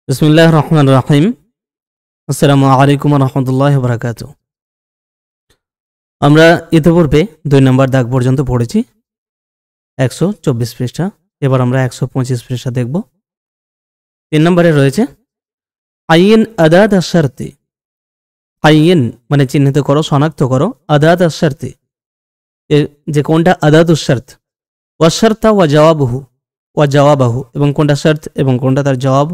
বিসমিল্লাহির রহমানির রহিম। আসসালামু আলাইকুম ওয়া রাহমাতুল্লাহি ওয়া বারাকাতুহু। আমরা ইতিপূর্বে 2 নম্বর দাগ পর্যন্ত পড়েছি, 124 পৃষ্ঠা। এবার আমরা 125 পৃষ্ঠা দেখব। 3 নম্বরে রয়েছে আইন আদাত আশ-শারতি। আইন মানে চিহ্নিত করো, শনাক্ত করো, আদাত আশ-শারতি যে কোনটা আদাতুশ শর্ত, ওয়া শারতা ওয়া জাওয়াবাহু এবং কোনটা শর্ত এবং কোনটা তার জবাব।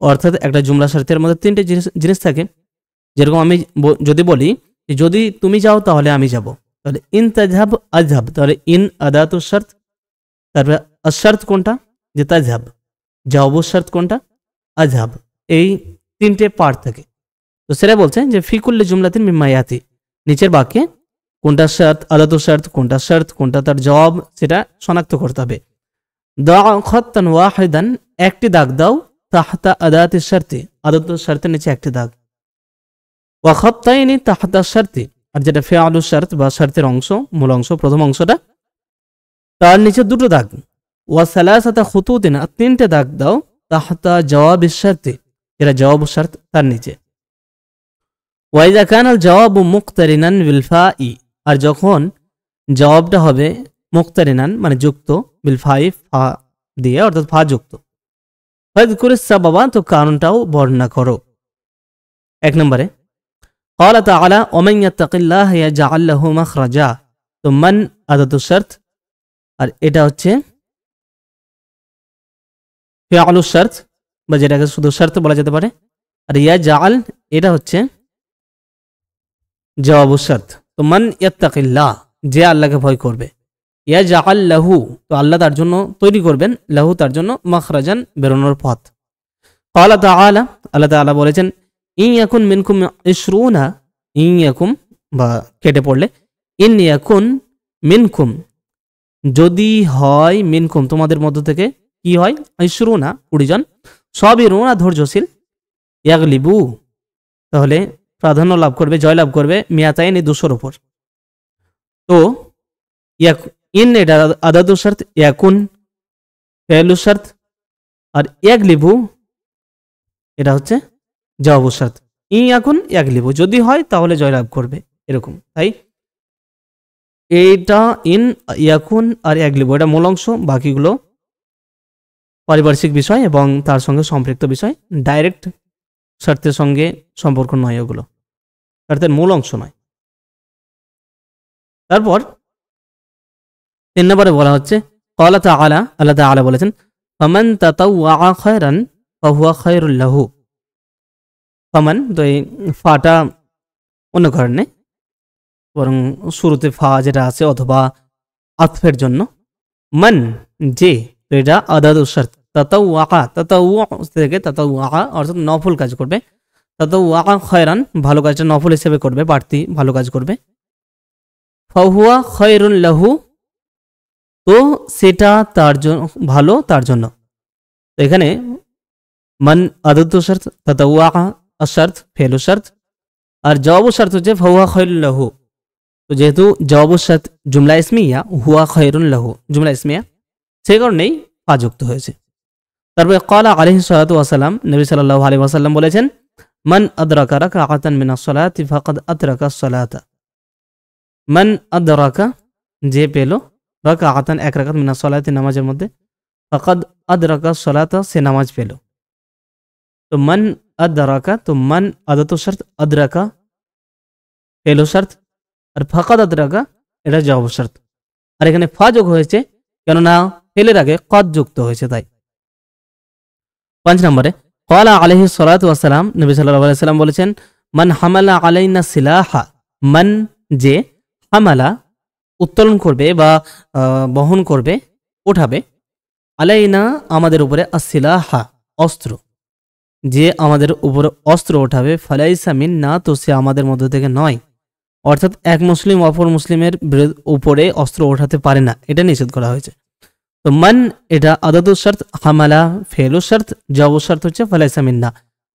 অর্থাৎ একটা জুমলা শর্তের মধ্যে 3টে জিনিস থাকে। যেরকম আমি যদি বলি যদি তুমি যাও তাহলে আমি যাব, তাহলে ইন তাযহাব আযহাব, তাহলে ইন আদাতুশ শর্ত। তারপরে আশ-শারত কোনটা, যে তাযহাব। জওয়াবুশ শর্ত কোনটা, আযহাব। এই 3টে পার্ট থাকে। তো সেটা বলছে যে ফি কুল্লি জুমলাতিন মিম্মা ইয়াতি, নিচের বাক্যে কোনটা শর্ত, আদাতুশ শর্ত, কোনটা শর্ত, কোনটা তার জবাব, সেটা শনাক্ত করতে হবে। দা খাত্তান ওয়াহিদান, একটি দাগ দাও, তাহতা আদাতিশ শর্তি, আদাতুশ শর্তের নিচে একটি দাগ। ওয়া খাত্তাইনি তাহতা শর্তি, আর যেটা ফিআলুশ শর্ত বা শর্তের অংশ, মূল অংশ, প্রথম অংশটা, তার নিচে 2টো দাগ। ওয়া সালাসাতা খুতুতিন, আর 3টে দাগ দাও, তাহতা জওয়াবিশ শর্তি, এটা জওয়াব শর্ত, তার নিচে। ওয়া ইযা কানাল জওয়াবু মুক্তারিনান বিল ফাই, আর যখন জবাবটা হবে মুক্তারিনান মানে যুক্ত, বিল ফাই, ফা দিয়ে, অর্থাৎ ফা যুক্ত। ফাযকুরিস সাবাবা, তো কারণটাও বর্ণনা করো। 1 নম্বরে قال تعالى ومن يتق الله يجعل له مخرجا, তো মান আদাতুশ শর্ত, আর এটা হচ্ছে ফিআলুশ শর্ত বা যেটাকে শুধু শর্ত বলা যেতে পারে। আর ইয়াজআল, এটা হচ্ছে জওয়াবুশ শর্ত। তো মান ইয়াত্তাকিল্লাহ, যে আল্লাহকে ভয় করবে, ইয়াজআল লাহু, তো আল্লাহ তার জন্য তৈরি করবেন, লাহু তার জন্য, মাখরাজান বেরোনোর পথ। قال تعالى, আল্লাহ তাআলা বলেছেন ইন ইয়াকুন মিনকুম 20, ইন ইয়াকুম বা কেটে পড়লে ইন ইয়াকুন মিনকুম, যদি হয়, মিনকুম তোমাদের মধ্য থেকে, কি হয়, 20 20 জন, সাবিরুনা ধৈর্যশীল, ইয়াগলিবু তাহলে প্রাধান্য লাভ করবে, জয় লাভ করবে, মিয়াতাইনি 200-র উপর। তো ইন এটা আদাতুশ শর্ত, ইয়াকুন ফিআলুশ শর্ত, আর ইয়াগলিবু এটা হচ্ছে জওয়াবুশ শর্ত। ইন ইয়াকুন ইয়াগলিবু, যদি হয় তাহলে জয়লাভ করবে, এরকম। তাই এইটা ইন ইয়াকুন আর ইয়াগলিবু এটা মূল অংশ, বাকিগুলো পারিপার্শ্বিক বিষয় এবং তার সঙ্গে সম্পৃক্ত বিষয়, ডাইরেক্ট শর্তের সঙ্গে সম্পর্ক নয়, ওগুলো শর্তের মূল অংশ নয়। তারপর 3 নম্বরে বলা হচ্ছে ক্বালা তাআলা, আল্লাহ তাআলা বলেছেন ফামান তাতাওয়া খায়রান ফাহুয়া খায়রুল লাহু। ফামান, তো এই ফাটা অন্য কারণে, বরং শুরুতে ফা যেটা আছে অথবা আতফের জন্য। মান, যে, তো এটা আদাতুশ শর্ত। তাতাওয়া থেকে তাতাওয়া অর্থাৎ নফল কাজ করবে। তাতাওয়া খায়রান, ভালো কাজটা নফল হিসেবে করবে, বাড়তি ভালো কাজ করবে। ফাহুয়া খায়রুন লাহু, তো সেটা তার জন্য ভালো, তার জন্য। তো এখানে মান আদাতুশ শর্ত, তাতাওয়া আশ-শর্ত ফিআলুশ শর্ত, আর জওয়াবুশ শর্ত হচ্ছে ফাহুয়া খায়রুন লাহু। তো যেহেতু জওয়াবুশ শর্ত জুমলা ইসমিয়া, হুয়া খায়রুন লাহু জুমলা ইসমিয়া, সেই কারণেই ফা যুক্ত হয়েছে। তারপরে ক্বালা আলাইহিস সালাতু ওয়াস সালাম, নবী সাল্লাল্লাহু আলাইহি ওয়াসাল্লাম বলেছেন মান আদরাকা রাকআতান মিনাস সালাতি ফাকাদ আদরাকাস সালাতা। মান আদরাকা, যে পেল, রাকআতান এক রাকাত, মিনাস সালাতি নামাজের মধ্যে, ফাকাদ আদরাকাস সালাতা, সে নামাজ পেল। তো মান আদরাকা, তো মান আদাতুশ শর্ত, আদরাকা ফেলো শর্ত, আর ফাকাদ আদরাকা এটা জওয়াবুশ শর্ত। আর এখানে ফা যোগ হয়েছে কেননা ফেলের আগে কদ যুক্ত হয়েছে, তাই। 5 নম্বরে ক্বালা আলাইহিস সালাতু ওয়াস সালাম, নবী সাল্লাল্লাহু আলাইহি ওয়াসাল্লাম বলেছেন মান হামালা আলাইনা সিলাহা, মান, যে, হামালা উত্তোলন করবে বা বহন করবে, ওঠাবে, আলাইনা আমাদের উপরে, আসিলাহা অস্ত্র, যে আমাদের উপরে অস্ত্র ওঠাবে, ফালাইসা মিন্না, তো সে আমাদের মধ্য থেকে নয়। অর্থাৎ এক মুসলিম অপর মুসলিমের উপরে অস্ত্র ওঠাতে পারে না, এটা নিষেধ করা হয়েছে। তো মান এটা আদাতুশ শর্ত, হামালা ফিআলুশ শর্ত, জওয়াবুশ শর্ত হচ্ছে ফালাইসা মিন্না।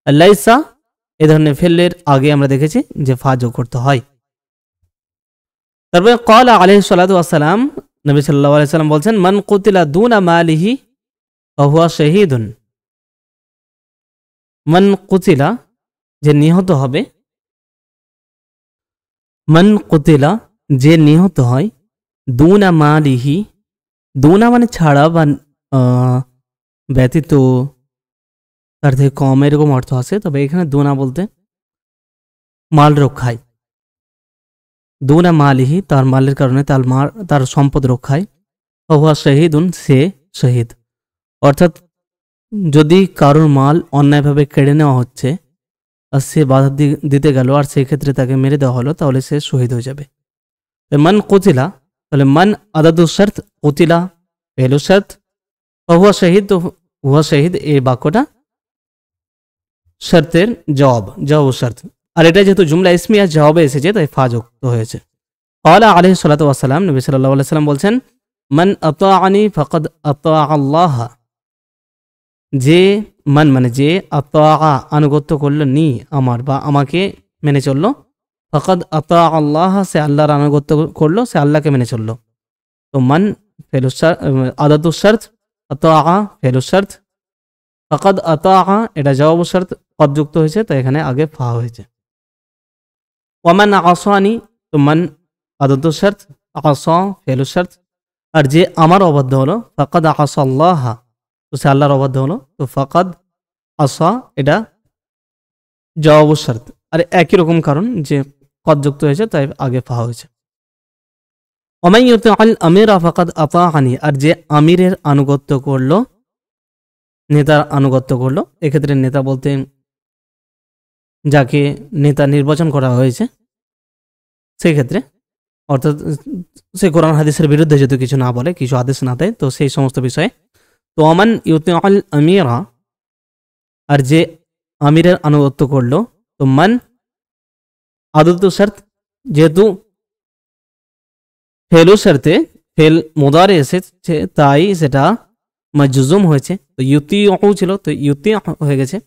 লাইসা এই ধরনের ফেলের আগে আমরা দেখেছি যে ফা যোগ করতে হয়। তারপরে ক্বালা আলাইহিস সালাতু ওয়াস সালাম, নবী সাল্লাল্লাহু আলাইহি ওয়াসাল্লাম বলছেন মান কুতিলা দুনা মালিহি ফাহুয়া শাহীদুন। মান কুতিলা যে নিহত হবে, মান কুতিলা যে নিহত হয়, দুনা মালিহি, দুনা মানে ছাড়া বা ব্যতীত, তার থেকে কম এরকম অর্থ আছে, তবে এখানে দুনা বলতে মাল রক্ষায়, দুনা মালিহি তার মালের কারণে তার সম্পদ রক্ষায়, হুয়া শহীদুন সে শহীদ। অর্থাৎ যদি কারোর মাল অন্যায়ভাবে কেড়ে নেওয়া হচ্ছে আর সে বাধা দিতে গেল আর সেই ক্ষেত্রে তাকে মেরে দেওয়া হলো, তাহলে সে শহীদ হয়ে যাবে। মান কুতিলা, তাহলে মান আদাদু শর্ত, কুতিলা পেহলু শর্ত, হুয়া শহীদ, তো হুয়া শহীদ এই বাক্যটা শর্তের জবাব শর্ত। আর এটা যেহেতু জুমলা ইসমিয়া জবাবে এসেছে তাই ফা যুক্ত হয়েছে। ক্বালা আলাইহিস সালাতু ওয়াস সালাম, নবী সাল্লাল্লাহু আলাইহি সাল্লাম বলছেন, মান আতাআনি ফাকাদ আতাআ আল্লাহ, যে মান মানে যে, আতাআ আনুগত্য করলো, নি আমার বা আমাকে মেনে চললো, ফাকাদ আতাআ আল্লাহ সে আল্লাহর আনুগত্য করলো, সে আল্লাহকে মেনে চললো। তো মান ফেলু আদাদু শর্ত, আতাআ ফেলু শর্ত, ফাকাদ আতাআ এটা জবাব শর্ত কদ যুক্ত হয়েছে, তো এখানে আগে ফা হয়েছে। ওয়ামান আসানি, তো মান আদাদু শর্ত, আসা ফেলু শর্ত, আর যে আমার অবাধ্য হলো, ফাকাদ আসা আল্লাহ, তো সে আল্লাহর অবাধ্য হলো, তো ফাকাদ আসা এটা জবাব শর্ত। আর একই রকম কারণ যে কদ যুক্ত হয়েছে তাই আগে ফা হয়েছে। ওমান ইউতিআল আমিরা ফাকাদ আতাআনি, আর যে আমিরের আনুগত্য করলো, নেতার আনুগত্য করলো, এক্ষেত্রে নেতা বলতে যাকে নেতা নির্বাচন করা হয়েছে, সেই ক্ষেত্রে অর্থাৎ সে কোরআন হাদিসের বিরুদ্ধে যদি কিছু না বলে, কিছু আদেশ না দেয়, তো সেই সমস্ত বিষয়ে। তো ওমান ইউতিআল আমিরা, আর যে আমিরের আনুগত্য করলো, তো মান আদতু শর্ত, যেহেতু ফেলু শর্তে ফেল মুদারে এসেছে তাই সেটা মাজজুম হয়েছে, তো ইউতিউ ছিল তো ইউতি হয়ে গেছে।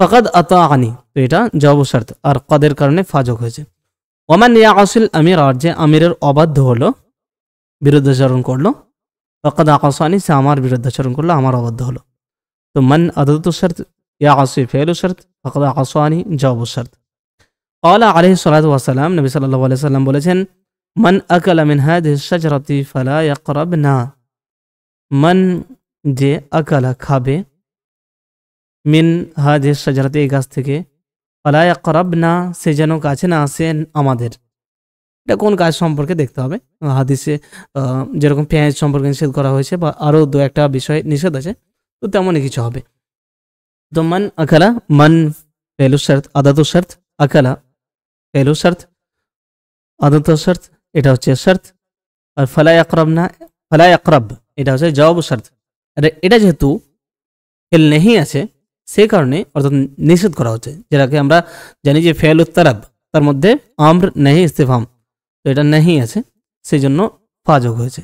ফাকাদ আতাআনি, তো এটা জবাব শর্ত আর কদের কারণে ফাজক হয়েছে। ওমান ইয়াসিল আমির, আর যে আমিরের অবাধ্য হলো, বিরুদ্ধাচরণ করলো, ফাকাদ আসানি সে আমার বিরুদ্ধাচরণ করলো, আমার অবাধ্য হলো। তো মান আদাতু শর্ত, ইয়াসি ফেলু শর্ত, ফাকাদ আসানি জবাব শর্ত। ক্বালা আলাইহিস সালাতু ওয়াস সালাম, নবী সাল্লাল্লাহু আলাইহি সাল্লাম বলেছেন, মান আকালা মিন হাদিহিশ শাজরাতি ফালা ইয়াকরাবনা, মান যে আকালা খাবে, মিন হাদিহিশ শাজরাতি এই গাছ থেকে, ফালা ইয়াকরাবনা সে যেন কাছে না আসেন আমাদের। এটা কোন কাজ সম্পর্কে দেখতে হবে, হাদিসে যেরকম পেঁয়াজ সম্পর্কে নিষেধ করা হয়েছে বা আরও দু একটা বিষয় নিষেধ আছে, তো তেমনই কিছু হবে। তো মান আকালা, মান পেহলু শর্ত, আদাতু শর্ত, আকালা পেহলু শর্ত, আদাতু শর্ত এটা হচ্ছে শর্ত, আর ফালা ইয়াকরাবনা, ফালা ইয়াকরাব এটা হচ্ছে জবাব শর্ত। আর এটা যেহেতু ফেল নেহি আছে সেই কারণে অর্থাৎ নিষেধ করা হচ্ছে, যেটাকে আমরা জানি যে ফেল উত্তারাব, তার মধ্যে আমর নেহি ইস্তেফাম, তো এটা নেহি আছে সেই জন্য ফাজক হয়েছে।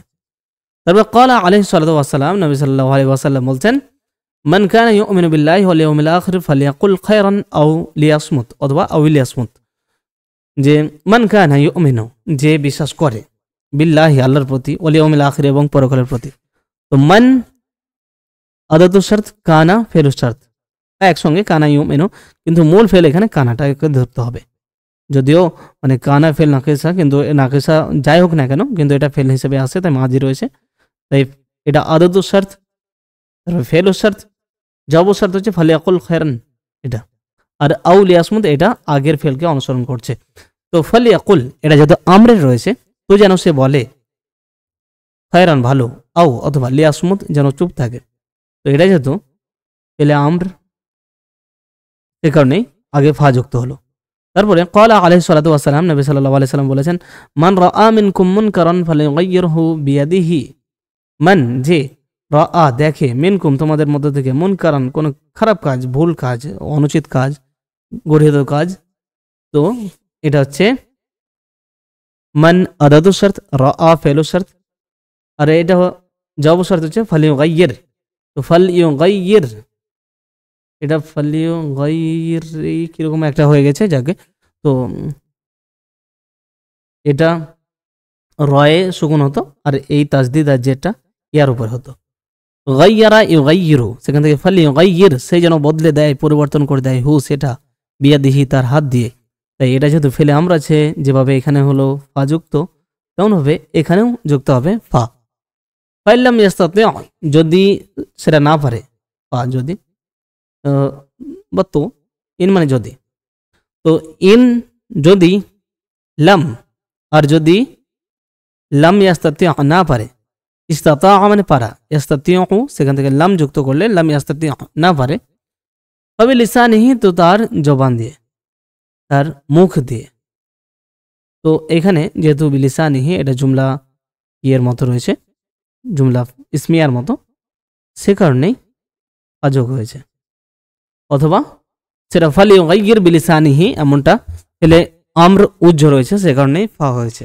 তারপর ক্বালা আলাইহিস সালাতু ওয়াস সালাম, নবী সাল্লাল্লাহু আলাইহি ওয়াসাল্লাম বলছেন, মান কানা ইউমিনু বিল্লাহি ওয়াল ইয়াউমিল আখির ফালিয়াকুল খায়রান আও লিয়াসমুত, অথবা আও লিয়াসমুত, যে মান কানা ইউমিনু যে বিশ্বাস করে, বিল্লাহি আল্লাহর প্রতি, ওয়াল ইয়াউমিল আখির এবং পরকালের প্রতি। তো মান আদাতু শর্ত, কানা ফেলু শর্ত, একসঙ্গে কানা ইউমিনু, কিন্তু মূল ফেল এখানে কানাটাকে ধরতে হবে, যদিও মানে কানা ফেল নাকিসা, কিন্তু নাকিসা যাই হোক না কেন কিন্তু এটা ফেল হিসেবে আসে, তাই মাজি রয়েছে, তাই এটা আদাতু শর্ত, তারপর ফেলু শর্ত, জবাব শর্ত হচ্ছে ফালিয়াকুল খায়রান এটা, আর আউ লিয়াসমুত এটা আগের ফেলকে অনুসরণ করছে। তো ফালিয়াকুল এটা যেহেতু আমরের রয়েছে, তো যেন সে বলে খায়রান ভালো, আউ অথবা লিয়াসমুত যেন চুপ থাকে, তো এটা যেহেতু ফেলে আমর, এ কারণেই আগে ফা যুক্ত হলো। তারপরে ক্বালা আলাইহিস সালাতু ওয়াস সালাম, নবী সাল্লাল্লাহু আলাইহি সাল্লাম বলেছেন, মান রাআ মিনকুম মুনকারান ফালিয়ুগাইয়িরহু বিয়াদিহি, মান যে রাআ দেখে, মিনকুম তোমাদের মধ্য থেকে, মুনকারান কোন খারাপ কাজ, ভুল কাজ, অনুচিত কাজ, গর্হিত কাজ, তো এটা হচ্ছে মান আদাদু শর্ত, রাআ ফেলু শর্ত, আর এটা জবাব শর্ত হচ্ছে ফালিয়ুগাইয়ির, তো ফালিয়ুগাইয়ির এটা ফালিয়ুগাইয়ির কিরকম একটা হয়ে গেছে যাকে, তো এটা রয়ে সুকুন হতো আর এই তাজদিদ আর যেটা ইয়ার উপর হতো, গাইয়ারা ইউগাইয়িরু, সেখান থেকে ফালইউগাইয়ির, সে যেন বদলে দেয়, পরিবর্তন করে দেয়, হু সেটা, বিয়াদিহি তার হাত দিয়ে। তাই এটা যেহেতু ফেলে আমরা আছে, যেভাবে এখানে হলো ফা যুক্ত, তেমন হবে এখানেও যুক্ত হবে ফা। ফাইল্লাম ইয়াস্তাতি, যদি সেটা না পারে, ফা যদি বা তো, ইন মানে যদি, তো ইন যদি, লাম, আর যদি লাম ইয়াস্তাতি না পারে, ইস্তাতা মানে পারা, ইয়াস্তাতিউ সেখান থেকে লাম যুক্ত করলে লাম ইয়াস্তাতি না পারে, তবে লিসানিহি তো তার জবান দিয়ে, তার মুখ দিয়ে। তো এখানে যেহেতু বিলিসানিহি এটা জুমলা ইয়ের মতো রয়েছে, জুমলা ইসমিয়ার মতো, সে কারণেই আযোগ হয়েছে। অথবা সেটা ফালিউগাইয়ির বিলিসানিহি এমনটা এলে আমর উজ্জ রয়েছে, সে কারণেই ফা হয়েছে।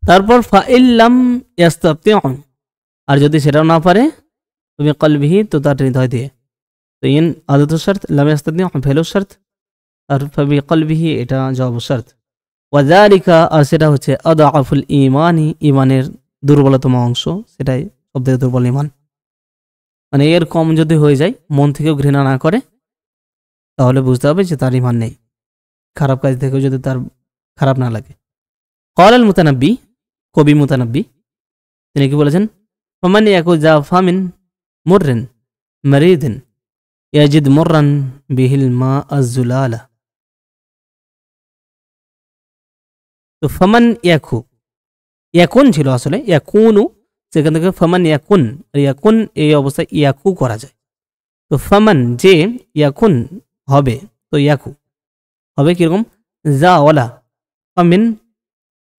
তারপর ফাইল্লাম ইয়াস্তাতিউ, আর যদি সেটাও না পারে, তুমি কলবিহি তো তার হৃদয় দিয়ে। তো ইন আদত শর্ত, লাম ইয়াস্তাতিউ ফেলু শর্ত, আর ফাবি কলবিহি এটা জবাব শর্ত। ওয়াযালিকা, আর সেটা হচ্ছে আদআফুল ঈমানি, ঈমানের দুর্বলতম অংশ, সেটাই সবথেকে দুর্বল ঈমান। মানে এর কম যদি হয়ে যায়, মন থেকেও ঘৃণা না করে, তাহলে বুঝতে হবে যে তার ঈমান নেই। খারাপ কাজ থেকেও যদি তার খারাপ না লাগে। ক্বাল আল মুতানাব্বি, কবি মুতানাব্বি তিনি কি বলেছেন? ফামান ইয়াকু জাফা মিন মুররিন মারিদিন ইয়াজিদ মুররান বিহিল মা আয-যুলালা। তো ফামান ইয়াকু, ইয়াকুন ছিল আসলে, ইয়াকুনু, সেখান থেকে ফামান ইয়াকুন, ইয়াকুন এই অবস্থায় ইয়াকু করা যায়। তো ফামান যে, ইয়াকুন হবে, তো ইয়াকু হবে কিরকম? যা ওয়ালা, ফামিন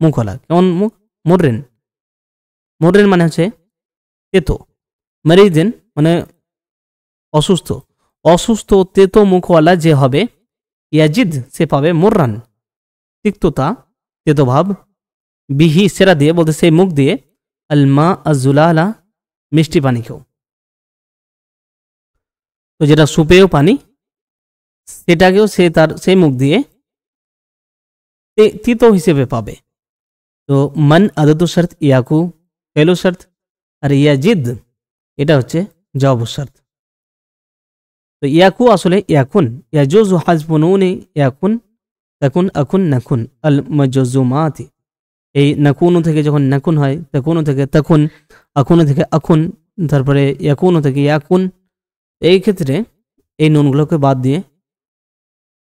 মুখওয়ালা, কেমন মুখ? মুররিন, মুররিন মানে হচ্ছে তেতো, মারিদিন মানে অসুস্থ, অসুস্থ তেতো মুখওয়ালা যে হবে, ইয়াজিদ সে পাবে, মুররান তিক্ততা, তেতো ভাব, বিহি সেরা দিয়ে, বলতে সেই মুখ দিয়ে, আল মা আয-যুলালা মিষ্টি পানিকেও। তো যেটা সুপেয় পানি, সেটাকেও সে তার সেই মুখ দিয়ে তিতো হিসেবে পাবে। তো মান আদতু শর্ত, ইয়াকু ফেলু শর্ত, আর ইয়াজিদ এটা হচ্ছে জবাব শর্ত। তো ইয়াকু আসলে ইয়াকুন, ইয়াজুজু হাযফু নুনি ইয়াকুন, তাকুন আকুন নাকুন আল মাজজুমাতি। এই নাকুনু থেকে যখন নাকুন হয়, তাকুনু থেকে তাকুন, আকুনু থেকে আকুন, তারপরে ইয়াকুনু থেকে ইয়াকুন, এই ক্ষেত্রে এই নুনগুলোকে বাদ দিয়ে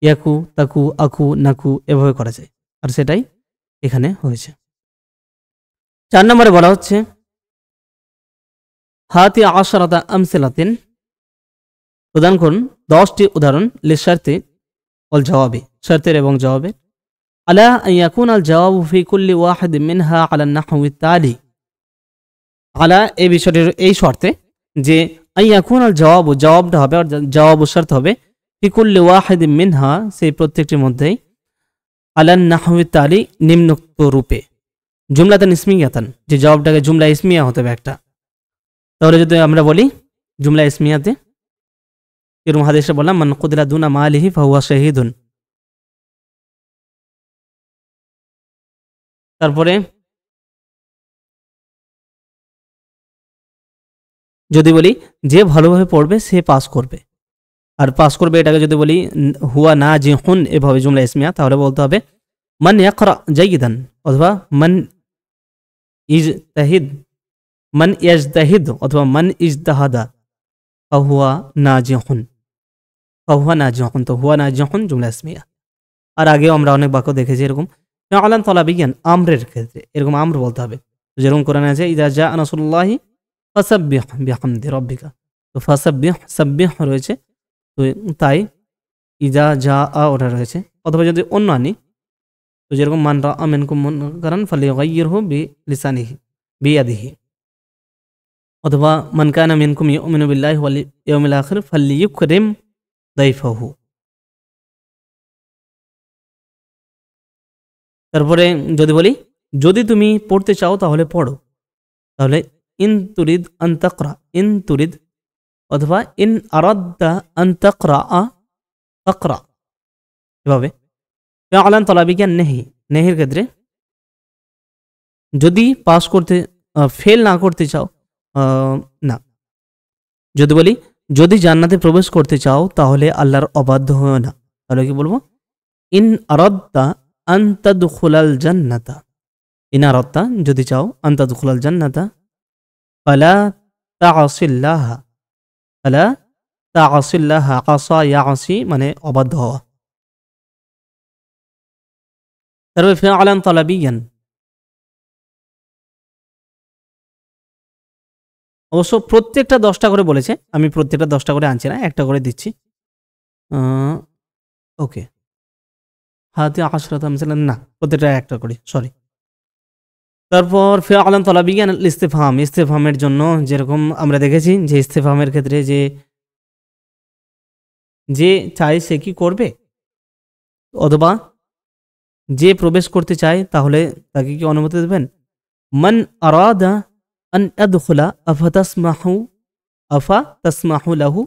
ইয়াকু, তাকু, আকু, নাকু এভাবে করা যায়, আর সেটাই এখানে হয়েছে। 4 নম্বরে বলা হচ্ছে হাতি আশরাতা আমসিলাতিন, প্রদান করুন 10টি উদাহরণ, লিশারতি ওয়াল জওয়াবি, শর্তের এবং জবাবের, আলা আন ইয়াকুন আল জওয়াবু ফি কুল্লি ওয়াহিদ মিনহা আলা নাহওয়ি তালি। আলা এই বিষয়টির এই শর্তে যে আন ইয়াকুন আল জওয়াবু, জবাবটা হবে, আর জওয়াবু শর্ত হবে, ফি কুল্লি ওয়াহিদ মিনহা সেই প্রত্যেকটির মধ্যেই, আলা নাহওয়ি তালি নিম্নোক্ত রূপে, জুমলাতান ইসমিয়াতান, যে জবাবটাকে জুমলা ইসমিয়া হতে হবে একটা। তাহলে যদি আমরা বলি জুমলা ইসমিয়াতে এরকম হাদিসে বললাম, মান কুদিরা দুনা মালিহি ফাহুয়া শাহীদুন। তারপরে যদি বলি যে ভালোভাবে পড়বে সে পাস করবে, আর পাস করবে এটাকে যদি বলি হুয়া না জিহুন, এভাবে জুমলা ইসমিয়া, তাহলে বলতে হবে মান ইয়াকরা জাইদান, অথবা মান ইজতাহিদ, মান ইয়াজতাহিদ, অথবা মান ইজতাহাদা ফাহুয়া নাজিহুন, ফাহুয়া নাজিহুন। তো হুয়া নাজিহুন জুমলা ইসমিয়া। আর আগেও আমরা অনেক বাক্য দেখেছি এরকম, আলান তলাবিয়ান আমরের ক্ষেত্রে এরকম আমর বলতে হবে, যেরকম কোরআনে আছে ইযা জা নাসরুল্লাহি ফাসাব্বিহ বিহামদি রাব্বিকা। তো ফাসাব্বিহ, সাব্বিহ রয়েছে, তো তাই ইযা জা ওটা রয়েছে। অথবা যদি অন্য আনি, তো যেরকম মান রাআ মিনকুম মুনকারান ফালিয়ুগাইয়িরহু বিলিসানিহি বিয়াদিহি, অথবা মান কানা মিনকুম ইউমিনু বিল্লাহি ওয়াল ইয়াউমিল আখির ফালিয়ুকরিম দাইফাহু। তারপরে যদি বলি যদি তুমি পড়তে চাও তাহলে পড়ো, তাহলে ইন তুরিদ আন তাকরা, ইন তুরিদ, অথবা ইন আরাদতা আন তাকরা তাকরা, এভাবে। আলান তলাবিকা নেহি, নেহির ক্ষেত্রে যদি পাস করতে ফেল না করতে চাও, না, যদি বলি যদি জান্নাতে প্রবেশ করতে চাও তাহলে আল্লাহর অবাধ্য হও না, তাহলে কি বলবো? ইন আরাদতা আন তাদখুলাল জান্নাতা, ইন আরাদতা যদি চাও, আন তাদখুলাল জান্নাতা ফালা তা'সিল্লাহা, ফালা তা'সিল্লাহা, আসা ইয়াসি মানে অবাধ্য হওয়া। তারপরে ফিআলান তালাবিয়ান, অবশ্য প্রত্যেকটা 10টা করে বলেছে, আমি প্রত্যেকটা 10টা করে আনছি না, একটা করে দিচ্ছি। ওকে, হাতে আশরাত আমসালান, না প্রত্যেকটা একটা করে, সরি। তারপর ফিআলান তালাবিয়ান ইস্তিফহাম, ইস্তিফহামের জন্য যেরকম আমরা দেখেছি যে ইস্তিফহামের ক্ষেত্রে যে চায় সে কি করবে, অথবা যে প্রবেশ করতে চায় তাহলে তাকে কি অনুমতি দেবেন? মান আরাদা আন আদখুলা আফাতাসমাহু লাহু,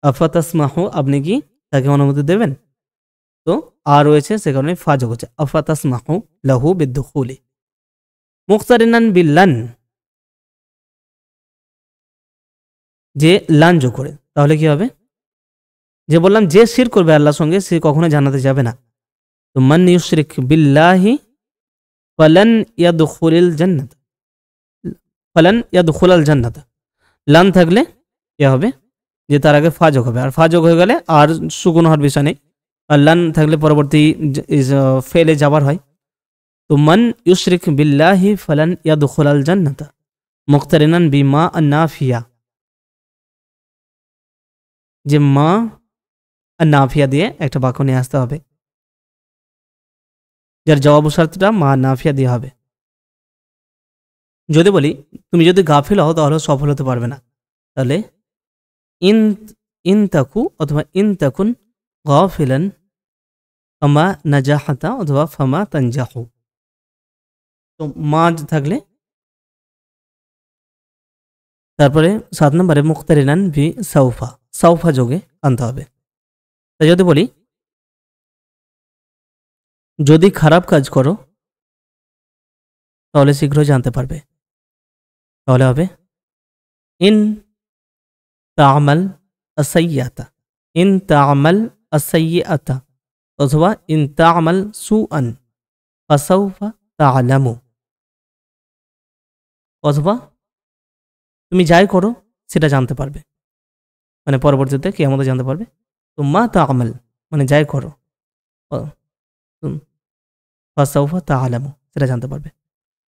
আফাতাসমাহু আপনি কি তাকে অনুমতি দেবেন? তো আর রয়েছে সে কারণে ফা যোগ হচ্ছে, আফাতাসমাহু লাহু বিদ্দুখুলি। মুখতারিনান বিল্লান, যে লান যোগ করে, তাহলে কি হবে? যে বললাম যে শিরক করবে আল্লাহর সঙ্গে সে কখনো জান্নাতে যাবে না। তো মান ইউশরিক বিল্লাহি ফালান ইয়াদখুলিল জান্নাত, ফালান ইয়াদখুলাল জান্নাত, লান থাকলে কি হবে? যে তার আগে ফা যোগ হবে, আর ফা যোগ হয়ে গেলে আর সুকুন হওয়ার বিষয় নেই, আর লান থাকলে পরবর্তী ফেলে যাবার হয়। তো মান ইউশরিক বিল্লাহি ফালান ইয়াদখুলাল জান্নাত মুখতারিনান বিমা আন্নাফিয়া, যে মা নাফিয়া দিয়ে একটা বাক্য নিয়ে আসতে হবে, যার জবাব শর্তটা মা নাফিয়া দিয়ে হবে। যদি বলি তুমি যদি গাফিল হও তাহলে সফল হতে পারবে না, তাহলে ইন ইন তাকু অথবা ইন তাকুন গাফিলান ফামা নাজাহাতা অথবা ফামা তানজাহু। তো মা থাকলে তারপরে 7 নম্বরে মুখতারিনান বি সাউফা, সাউফা যোগে আনতে হবে। তাই যদি বলি যদি খারাপ কাজ করো তাহলে শীঘ্রই জানতে পারবে, তাহলে হবে ইন তা'মাল আসাইয়াতা, ইন তা'মাল আসাইয়াতা অথবা ইন তা'মাল সুআন ফাসাউফা তা'লামু, অথবা তুমি যাই করো সেটা জানতে পারবে, মানে পরবর্তীতে কিয়ামতে জানতে পারবে। তো মা তা'মাল মানে যাই করো, ফাসাউফা তা'লামু সেটা জানতে পারবে।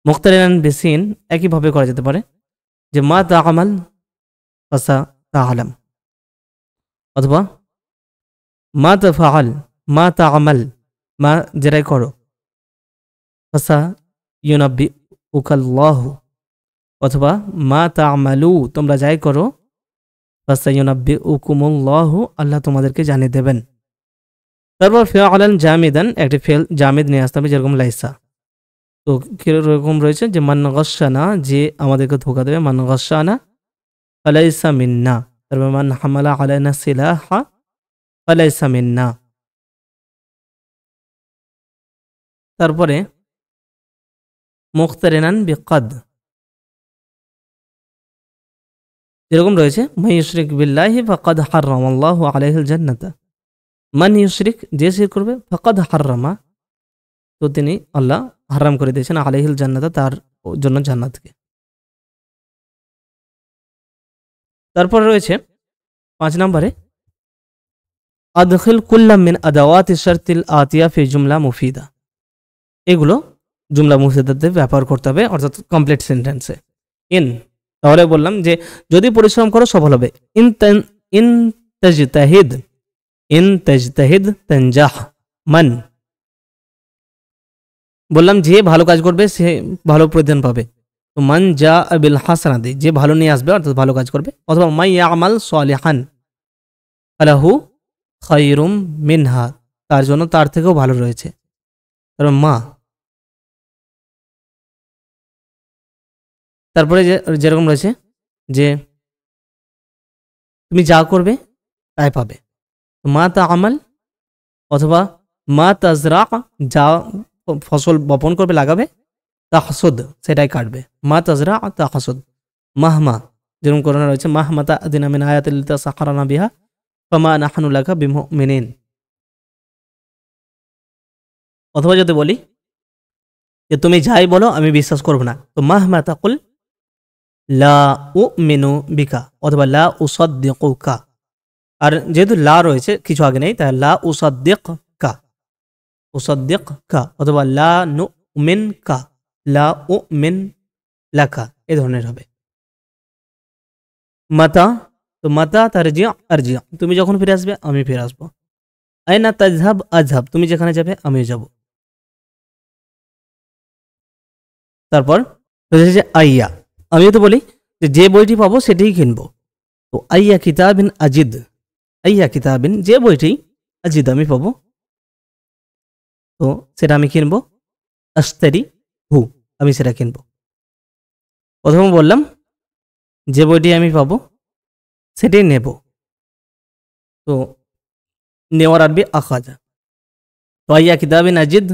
মুখতারিনান বিসিন একইভাবে করা যেতে পারে, যে মা তা'মাল ফাসা তা'লাম, অথবা মা তাফআল, মা তা'মাল মা যেটাই করো, ফাসা ইউনাব্বিউকাল্লাহু, অথবা মা তা'মালু তোমরা যাই করো, ফাসা ইউনাব্বিউকুমুল্লাহু আল্লাহ তোমাদেরকে জানিয়ে দেবেন। তারপর ফিআলান জামিদান একটি ফেল জামিদ নিয়ে আসতে হবে, যেরকম লাইসা। তো কিরকম রয়েছে, যে মান গাশশানা যে আমাদেরকে ধোঁকা দেবে, মান গাশশানা ফালাইসা মিন্না, তারপর মান হামালা আলাইনা সিলাহা ফালাইসা মিন্না। তারপরে মুখতারিনান বিকাদ, যেরকম রয়েছে মান ইউশরিক বিল্লাহি ফাকাদ হারামাল্লাহু আলাইহিল জান্নাতা, মান ইউশরিক যে শিরক করবে, ফাকাদ হারামা তো তিনি আল্লাহ হারাম করে দিয়েছেন, আলাইহিল জান্নাতা তার জন্য জান্নাতকে। তারপর রয়েছে 5 নম্বরে আদখিল কুল্লাম মিন আদাওয়াতি শারতিল আতিয়া ফি জুমলা মুফিদা, এগুলো জুমলা মুফিদাতে ব্যবহার করতে হবে, অর্থাৎ কমপ্লিট সেন্টেন্সে। ইন তাহলে বললাম যে যদি পরিশ্রম করো সফল হবে, ইন তাজতাহিদ, ইন তাজতাহিদ তানজাহ। মান বললাম যে ভালো কাজ করবে সে ভালো প্রতিদান পাবে, তো মান জা বিল হাসানাতি যে ভালো নিয়ে আসবে অর্থাৎ ভালো কাজ করবে, অথবা মাই ইয়ামাল সালিহান ফালাহু খায়রুম মিনহা তার জন্য তার থেকেও ভালো রয়েছে। তারপর মা, তারপরে যেরকম রয়েছে যে তুমি যা করবে তাই পাবে, মা তা আমাল অথবা মা তাজরা যা ফসল বপন করবে লাগাবে, তাহসুদ সেটাই কাটবে। মা তাজরা তাহসুদ। মাহমা যেরকম কোরআনে রয়েছে মাহমা তা'তিনা মিন আয়াতিন লিতাসহারানা বিহা ফামা নাহনু লাকা বিমুমিনিন। অথবা যদি বলি যে তুমি যাই বলো আমি বিশ্বাস করব না, তো মাহমা তাকুল লা উমিনু বিকা অথবা লা উসাদ্দিকুকা। আর যেহেতু লা রয়েছে কিছু আগে নেই, তাই লা উসাদ্দিকা, উসাদ্দিকা অথবা লা নুমিন কা, লা উমিন লাকা, এই ধরনের হবে। মাতা, তো মাতা তারজিয়া আরজিয়া, তুমি যখন ফিরে আসবে আমি ফিরে আসবো। আইনা তাজহাব আজহাব, তুমি যেখানে যাবে আমিও যাব। তারপর যে আইয়া, আমিও তো বলি যে বইটি পাবো সেটাই কিনবো। তো আইয়া কিতাবিন আজিদ, আইয়া কিতাবিন যে বইটি আজিদ আমি পাবো, তো সেটা আমি কিনবো। আস্তারি হু, আমি সেটা কিনবো। প্রথমে বললাম যে বইটি আমি পাবো সেটাই নেব, তো নেওয়ার আরবি আখাজা। তো আইয়া কিতাবিন আজিদ,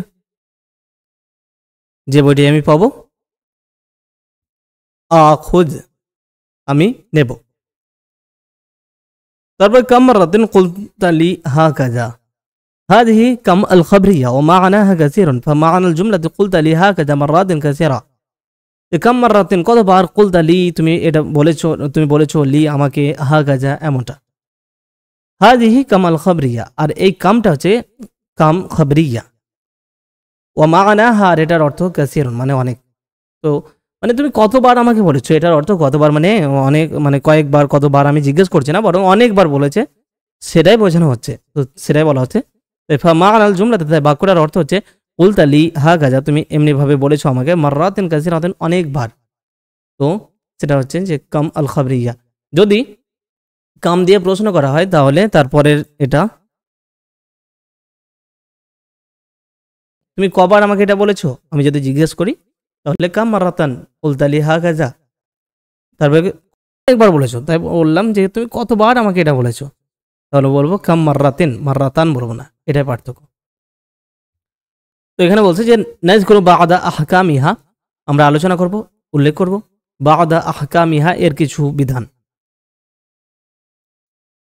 যে বইটি আমি পাবো, আখুদ আমি নেব। তারপর কাম মাররাতিন কুলতা লি হাকাযা, هذه كم الخبرية ومعناها كثير فمعنى الجملة قلت لي هكذا مرات كثيرة। কাম মাররাতিন কতবার, কুলতা লি তুমি এটা বলেছো, তুমি বলেছো লি আমাকে, হাকাযা এমনটা। হাদিহি কাম আল খবরিয়া, আর এই কামটা হচ্ছে কাম খবরিয়া। ও মানাহা, আর এটার অর্থ কাসিরুন মানে অনেক। তো মানে তুমি কতবার আমাকে বলেছো, এটার অর্থ কতবার মানে অনেক, মানে কয়েকবার, কতবার আমি জিজ্ঞেস করছি না, বরং অনেকবার বলেছে সেটাই বোঝানো হচ্ছে। তো সেটাই বলা হচ্ছে মানাল জুমলাতে, তাই বাক্যটার অর্থ হচ্ছে কুলতা লি হাকাযা, তুমি এমনিভাবে বলেছো আমাকে, মাররাতিন কাসিরাতান অনেকবার। তো সেটা হচ্ছে যে কাম আল খবরিয়া। যদি কাম দিয়ে প্রশ্ন করা হয় তাহলে তারপরের এটা, তুমি কবার আমাকে এটা বলেছো, আমি যদি জিজ্ঞেস করি তাহলে কাম মাররাতান কুলতা লি হাকাযা, তারপরে একবার বলেছো তাই বললাম যে তুমি কতবার আমাকে এটা বলেছো, তাহলে বলবো কাম মাররাতিন, মাররাতান বলবো না, এটাই পার্থক্য। তো এখানে বলছে যে নাযকুরু বা'দা আহকামিহা, আমরা আলোচনা করব, উল্লেখ করব বা'দা আহকামিহা এর কিছু বিধান।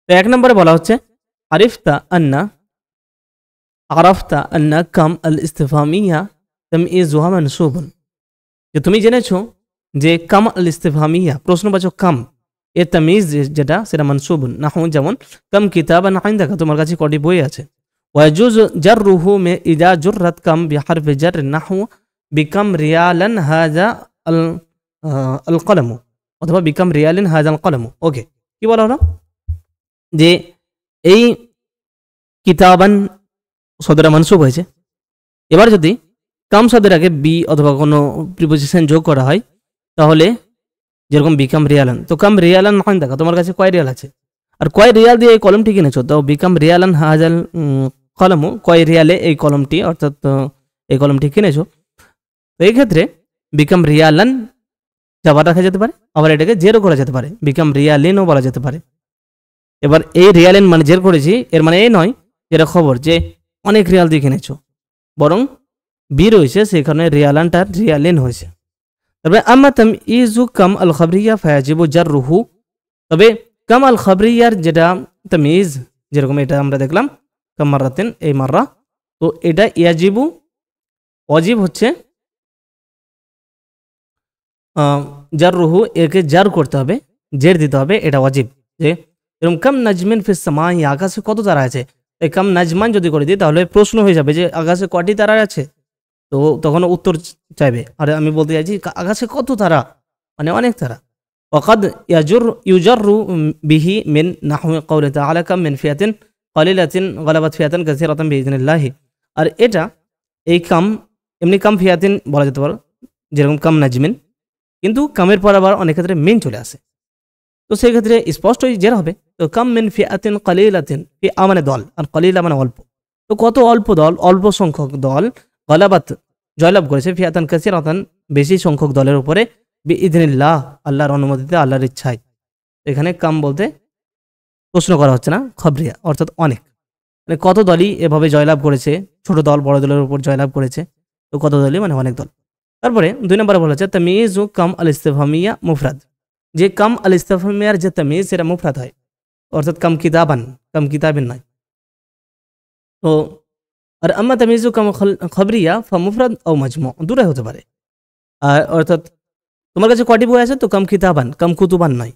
তো এক নম্বরে বলা হচ্ছে আরিফতা আন্না কাম আল ইস্তিফহামিয়া তামইযুহা মানসুবুন, যে তুমি জেনেছো যে কাম আল ইস্তিফহামিয়া প্রশ্নবাচক কাম এর তামিজ যেটা সেটা মানসুবুন, নাহু যেমন কাম কিতাবান ইনদাকা, তোমার কাছে কটি বই আছে। ওয়াজুজ জাররুহু মে ইযা জুররাত কাম বিহারফি জার নাহু বিকাম রিয়ালান হাযা আল কলম, অথবা বিকাম রিয়ালিন হাযা আল কলম। ওকে, কি বলা হলো যে এই কিতাবান শব্দটা মানসুব হয়েছে, এবার যদি কাম শব্দের আগে বি অথবা কোনো প্রিপোজিশন যোগ করা হয় তাহলে যেরকম বিকাম রিয়ালান, তো কাম রিয়ালান দেখা তোমার কাছে কয় রিয়াল আছে, আর কয় রিয়াল দিয়ে এই কলমটি কিনেছো, তো বিকাম রিয়ালান হাজাল কলমও, কয় রিয়ালে এই কলমটি, অর্থাৎ এই কলমটি কিনেছো। তো এই ক্ষেত্রে বিকাম রিয়ালান যাবার রাখা যেতে পারে, আবার এটাকে জেরও করা যেতে পারে, বিকাম রিয়ালিনও বলা যেতে পারে। এবার এই রিয়ালিন মানে জের করেছি, এর মানে এই নয় যেটা খবর যে অনেক রিয়াল দিয়ে কিনেছো, বরং বি রয়েছে সেখানে রিয়ালানটার রিয়ালিন হয়েছে। তবে আম্মা তামইযু কাম আল খবরিয়া ফায়াজিবু জাররুহু, তবে কাম আল খবরিয়ার যেটা তামিজ, যেরকম এটা আমরা দেখলাম কাম মাররাতিন এই মাররা, তো এটা ইয়াজিবু ওয়াজিব হচ্ছে জাররুহু, একে জার করতে হবে, জের দিতে হবে, এটা ওয়াজিব। যে এরকম কাম নাজমিন ফিস সামাই, আকাশে কত তারা আছে, এই কাম নাজমান যদি করে দিই তাহলে প্রশ্ন হয়ে যাবে যে আকাশে কটি তারা আছে, তো তখন উত্তর চাইবে, আর আমি বলতে চাইছি আকাশে কত তারা মানে অনেক তারা। ওয়াকাদ ইউজাররু বিহি মিন নাহওয়ি কওলি তাআলা কাম মিন ফিয়াতিন কালিলাতিন গালাবাত ফিয়াতান কাসীরাতান বিইذনিল্লাহি, আর এটা এই কাম এমনি কাম ফিয়াতিন বলা যেতে পারে, যেরকম কাম নাজমিন, কিন্তু কামের পর আবার অনেক ক্ষেত্রে মিন চলে আসে, তো সেই ক্ষেত্রে স্পষ্টই জের হবে। তো কাম মিন ফিয়াতিন কালিলাতিন, ফিআ মানে দল, আর কালিলা মানে অল্প, তো কত অল্প দল, অল্প সংখ্যক দল গালাবাত জয়লাভ করেছে, ফিয়াতান কাসীরাতান বেশি সংখ্যক দলের উপরে, বিইذনিল্লাহ আল্লাহর অনুমতিতে, আল্লাহর ইচ্ছায়। এখানে কাম বলতে প্রশ্ন করা হচ্ছে না, খবরিয়া অর্থাৎ অনেক, মানে কত দলই এভাবে জয়লাভ করেছে, ছোট দল বড় দলের উপর জয়লাভ করেছে, তো কত দলই মানে অনেক দল। তারপরে 2 নম্বরে বলা হচ্ছে তামিজু কাম আল ইস্তিফহামিয়া মুফরাদ, যে কাম আল ইস্তিফহামিয়ার যে তামিজ সেটা মুফরাদ হয়, অর্থাৎ কাম কিতাবিন নয়। তো আর আম্মা তামিজু কাম খবরিয়া ফা মুফরাদ ও মাজমু, দুটাই হতে পারে। আর অর্থাৎ তোমার কাছে কটি বই আছে, তো কাম কিতাবান, কাম কুতুবান নয়।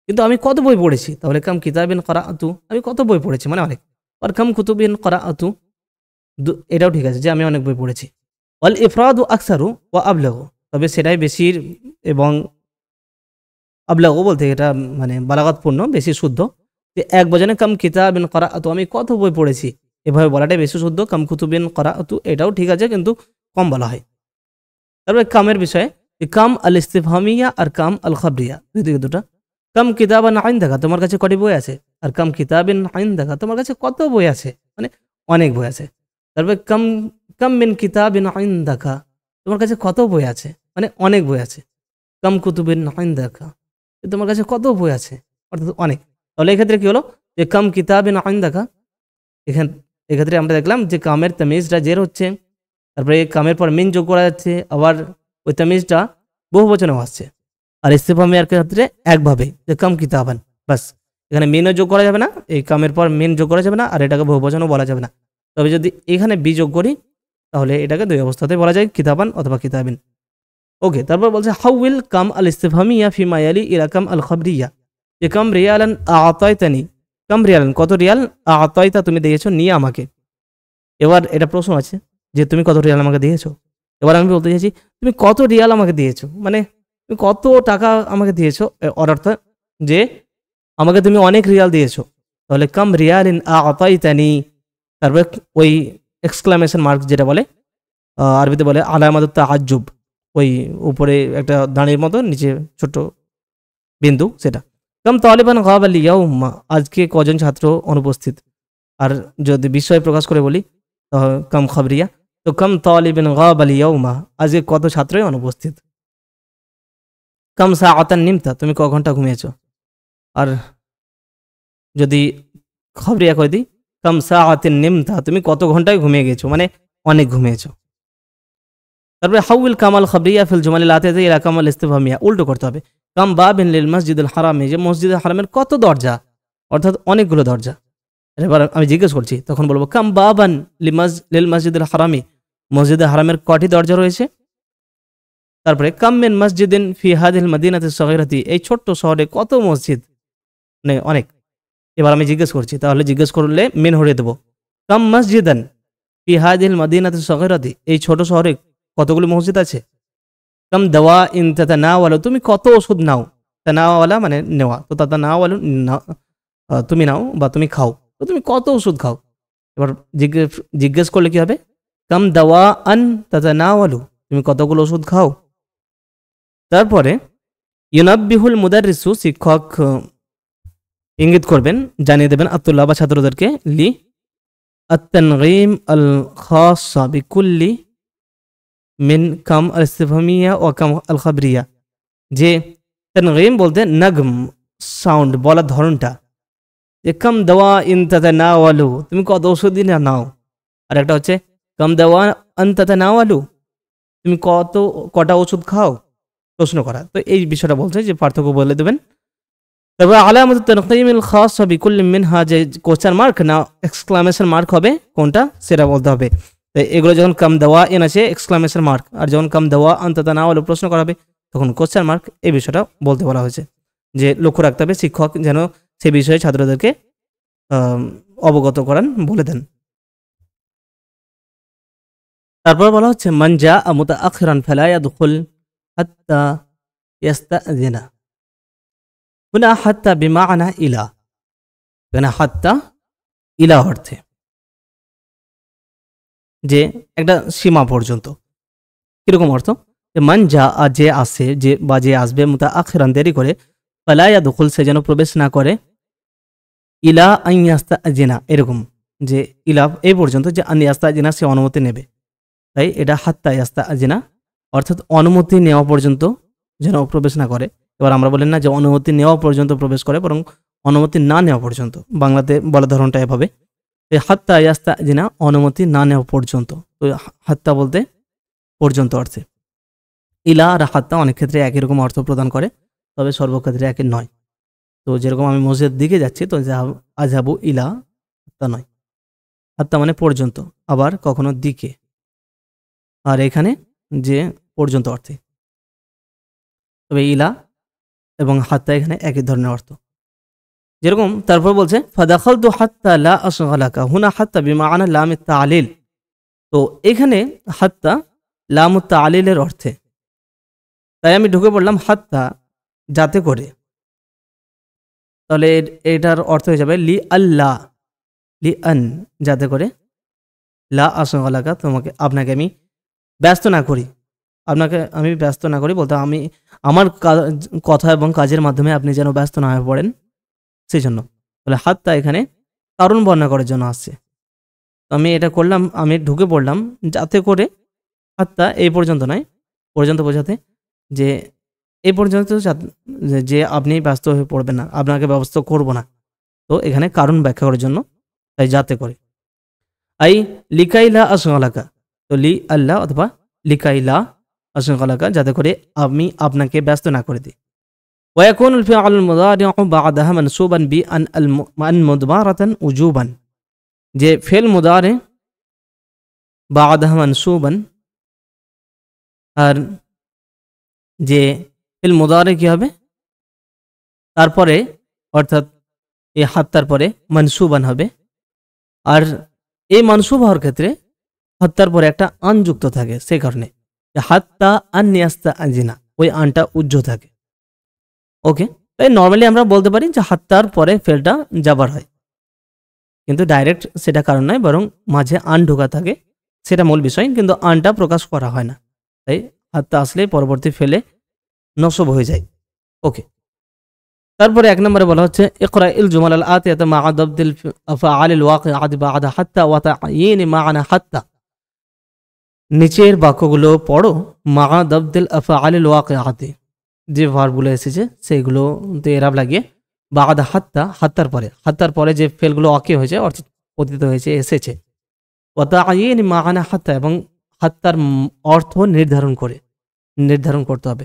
কিন্তু আমি কত বই পড়েছি, তাহলে কাম কিতাবিন করাআতু, আমি কত বই পড়েছি মানে অনেক। আর কাম কুতুবিন করাআতু, এটাও ঠিক আছে যে আমি অনেক বই পড়েছি। ওয়াল ইফরাদু আকসারু ওয়া আবলাগু, তবে সেটাই বেশি এবং আবলাগু বলতে এটা মানে বালাগাতপূর্ণ, বেশি শুদ্ধ। যে এক বচনে কাম কিতাবিন করাআতু, আমি কত বই পড়েছি, এভাবে বলাটাই বেশি শুদ্ধ। কাম কুতুবিন করাআতু এটাও ঠিক আছে, কিন্তু কম বলা হয়। তারপরে কামের বিষয়ে কাম আল ইস্তিফহামিয়া আর কাম আল খবরিয়া, দুই দুটা। কাম কিতাবান ইনদাকা, তোমার কাছে কটি বই আছে, আর কাম কিতাবিন ইনদাকা, তোমার কাছে কত বই আছে, মানে অনেক বই আছে। তারপরে কাম কাম মিন কিতাবিন ইনদাকা, তোমার কাছে কত বই আছে, মানে অনেক বই আছে। কাম কুতুবিন ইনদাকা, তোমার কাছে কত বই আছে, অর্থাৎ অনেক। তাহলে এক্ষেত্রে কি হলো যে কাম কিতাবিন ইনদাকা, এক্ষেত্রে আমরা দেখলাম যে কামের তামিজটা জের হচ্ছে, তারপরে কামের পর মিন যোগ করা যাচ্ছে, আবার ওই তামিজটা বহু বচনেও আসছে। আর ইস্তিফহামিয়ার ক্ষেত্রে একভাবে যে কাম কিতাবান, বাস, এখানে মিনও যোগ করা যাবে না, এই কামের পর মিন যোগ করা যাবে না, আর এটাকে বহু বচনও বলা যাবে না। তবে যদি এখানে বি যোগ করি তাহলে এটাকে দুই অবস্থাতে বলা যায়, কিতাবান অথবা কিতাবিন। ওকে, তারপর বলছে হাউইল কাম আল ইস্তিফহামিয়া ফি মায়ালি ইলা কাম আল খবরিয়া, যে কাম রিয়ালান আতাইতানি, কাম রিয়ালান কত রিয়াল, আতাইতা তুমি দিয়েছো নিয়ে আমাকে। এবার এটা প্রশ্ন আছে যে তুমি কত রিয়াল আমাকে দিয়েছো। এবার আমি বলতে চাইছি তুমি কত রিয়াল আমাকে দিয়েছো, মানে তুমি কত টাকা আমাকে দিয়েছো, অর্থ যে আমাকে তুমি অনেক রিয়াল দিয়েছো। তাহলে কাম রিয়ালিন আতাইতানি, তারপরে ওই এক্সক্লামেশন মার্ক যেটা বলে আরবিতে বলে আলামাতুত তাআজ্জুব, ওই উপরে একটা দাঁড়ির মতো নিচে ছোট বিন্দু, সেটা। কাম তালিবান গাবা লিয়াউম, আজকে কজন ছাত্র অনুপস্থিত। আর যদি বিস্ময় প্রকাশ করে বলি কাম খবরিয়া, তো কাম তালিবান গাবা লিয়াউমা, আজকে কত ছাত্রই অনুপস্থিত। কাম সাআতান নিমতা, তুমি ক ঘন্টা ঘুমিয়েছো। আর যদি খবরিয়া করে দিই কাম সাআতিন নিমতা, তুমি কত ঘন্টায় ঘুমিয়ে গেছো, মানে অনেক ঘুমিয়েছো। তারপরে হাউল কামাল খবরিয়া ফিল জুমালিল আতিয়াতি ইলা কামাল ইস্তিফহামিয়া, উল্টো করতে হবে। কাম বাবিন লিল মসজিদুল হারামে, যে মসজিদুল হারামের কত দরজা, অর্থাৎ অনেকগুলো দরজা। এবার আমি জিজ্ঞেস করছি, তখন বলবো কাম বাবান লিল মসজিদুল হারামি, মসজিদুল হারামের কটি দরজা রয়েছে। তারপরে কাম মিন মসজিদিন ফি হাদিল মদিনাতি সগীরাতি, এই ছোট্ট শহরে কত মসজিদ, মানে অনেক। এবার আমি জিজ্ঞেস করছি, তাহলে জিজ্ঞেস করলে মেন হরিয়ে দেবো। কাম মসজিদান ফি হাদিল মদিনাতি সগীরাতি, এই ছোট শহরে কতগুলো মসজিদ আছে। কাম দাওয়া ইন তাতানাওয়ালু, তুমি কত ওষুধ নাও, তানাওয়ালা মানে নেওয়া, তো তাতানাওয়ালু তুমি নাও বা তুমি খাও, তো তুমি কত ওষুধ খাও। এবার জিজ্ঞেস করলে কি হবে, কাম দাওয়া আন তাতানাওয়ালু, তুমি কতগুলো ওষুধ খাও। তারপরে ইউনাব্বিহুল মুদাররিসু, শিক্ষক ইঙ্গিত করবেন, জানিয়ে দেবেন আত্তুল্লাহ বা ছাত্রদেরকে, লি আত-তানগীম আল খাসা বিকুল্লি মিন কাম আল ইস্তিফহামিয়া ও কাম আল খবরিয়া, যে তানগীম বলতে নগম, সাউন্ড, বলার ধরনটা। যে কাম দাওয়া ইন তাতানাওয়ালু, তুমি কত ওষুধ নাও। আর একটা হচ্ছে কাম দাওয়া আন তাতানাওয়ালু, তুমি কটা ওষুধ খাও, প্রশ্ন করা। তো এই বিষয়টা বলছে যে পার্থক্য বলে দেবেন। তারপরে আলামাতুত তানগীমিল খাসা বিকুল্লি মিনহা, যে কোশ্চেন মার্ক না এক্সক্লামেশন মার্ক হবে কোনটা সেটা বলতে হবে। তো এগুলো যখন কাম দাওয়া ইন আছে এক্সক্লামেশন মার্ক, আর যখন কাম দাওয়া আন তাতানাওয়ালু প্রশ্ন করা হবে তখন কোশ্চেন মার্ক, এই বিষয়টা বলতে বলা হয়েছে। যে লক্ষ্য রাখতে হবে শিক্ষক যেন সে বিষয়ে ছাত্রদেরকে অবগত করান, বলে দেন। তারপর বলা হচ্ছে মান জাআ মুতাআখিরান ফালা ইয়াদখুল হাত্তা ইয়াস্তাযিনা, হুনা হাত্তা বিমানা ইলা, এখানে হাত্তা ইলা অর্থে, যে একটা সীমা পর্যন্ত। কিরকম অর্থ, মান যা, যে আসে, যে বা যে আসবে, মুতাআখিরান দেরি করে, ফালা ইয়াদখুল, সে যেন প্রবেশ না করে, ইলা আন ইয়াস্তাযিনা, এরকম যে ইলা এই পর্যন্ত, যে আন ইয়াস্তাযিনা সে অনুমতি নেবে। তাই এটা হাত্তা ইয়াস্তাযিনা, অর্থাৎ অনুমতি নেওয়া পর্যন্ত যেন প্রবেশ না করে। এবার আমরা বলেন না যে অনুমতি নেওয়া পর্যন্ত প্রবেশ করে, বরং অনুমতি না নেওয়া পর্যন্ত, বাংলাতে বলার ধরনটা এভাবে। হাত্তা ইয়াস্তাযিনা, অনুমতি না নেওয়া পর্যন্ত। তো হাত্তা বলতে পর্যন্ত অর্থে। ইলা আর হাত্তা অনেক ক্ষেত্রে একই রকম অর্থ প্রদান করে, তবে সর্বক্ষেত্রে একই নয়। তো যেরকম আমি মসজিদের দিকে যাচ্ছি, তো আজহাবু ইলা, হাত্তা নয়। হাত্তা মানে পর্যন্ত, আবার কখনো দিকে, আর এখানে যে পর্যন্ত অর্থে। তবে ইলা এবং হাত্তা এখানে একই ধরনের অর্থ। যেরকম তারপর বলছে ফাদাখালতু হাত্তা লা আশগালাকা, হুনা হাত্তা বিমাআনা লামিত তাআলিল। তো এখানে হাত্তা লামুত তাআলিলের অর্থে, তাই আমি ঢুকে পড়লাম হাত্তা, যাতে করে। তাহলে এটার অর্থ হয়ে যাবে লি আল্লাহ, লি আন, যাতে করে, লা আশগালাকা, আপনাকে আমি ব্যস্ত না করি, আপনাকে আমি ব্যস্ত না করি বলতে আমি আমার কথা এবং কাজের মাধ্যমে আপনি যেন ব্যস্ত না হয়ে পড়েন, সেই জন্য। তাহলে হাত্তা এখানে কারণ বর্ণনা করার জন্য আসছে। আমি এটা করলাম, আমি ঢুকে পড়লাম যাতে করে, হাত্তা এই পর্যন্ত নয়, পর্যন্ত বোঝাতে যে এই পর্যন্ত যে আপনি ব্যস্ত হয়ে পড়বেন না, আপনাকে ব্যবস্থা করব না। তো এখানে কারণ ব্যাখ্যা করার জন্য, তাই যাতে করে। আই লিকাইলা আশগালাকা, তো লি আল্লাহ অথবা লিকাইলা আশগালাকা, যাতে করে আমি আপনাকে ব্যস্ত না করে দিই। ويكون الفعل المضارع بعدها منصوبا بأن مضمرة وجوبا، যে ফেল মুদারে بعدها منصوبا، আর যে ফেল মুদারে কি হবে তারপরে, অর্থাৎ এই হাত্তার পরে মানসুবান হবে। আর এই মানসুব হওয়ার ক্ষেত্রে হাত্তার পরে একটা আন যুক্ত থাকে, সেই কারণে হাত্তা আন নিয়াস্তা আনজিনা, ওই আনটা উজ্জ্ব থাকে। ওকে, তাই নর্মালি আমরা বলতে পারি যে হাত্তার পরে ফেলটা জাবার হয়, কিন্তু ডাইরেক্ট সেটা কারণ নয়, বরং মাঝে আন ঢোকা থাকে, সেটা মূল বিষয়, কিন্তু আনটা প্রকাশ করা হয় না। তাই হাত্তা আসলে পরবর্তী ফেলে নসব হয়ে যায়। ওকে, তারপরে এক নম্বরে বলা হচ্ছে ইকরা ইল জুমাল আল আতিয়াতা মা আদাবদিল আফআল আল ওয়াকিআতি বাদা হাত্তা ওয়া তা'য়িন মা'না হাত্তা, নিচের বাক্যগুলো পড়ো মা আদাবদিল আফআল আল ওয়াকিআতি, যে ভার্বগুলো এসেছে সেইগুলোতে এরাব লাগিয়ে বাদা হাত্তা, হাত্তার পরে যে ফেলগুলো ওয়াকি হয়েছে, অর্থাৎ পতিত হয়েছে, এসেছে। ওয়া তা'য়িন মা'না হাত্তা, এবং হাত্তার অর্থ নির্ধারণ করতে হবে।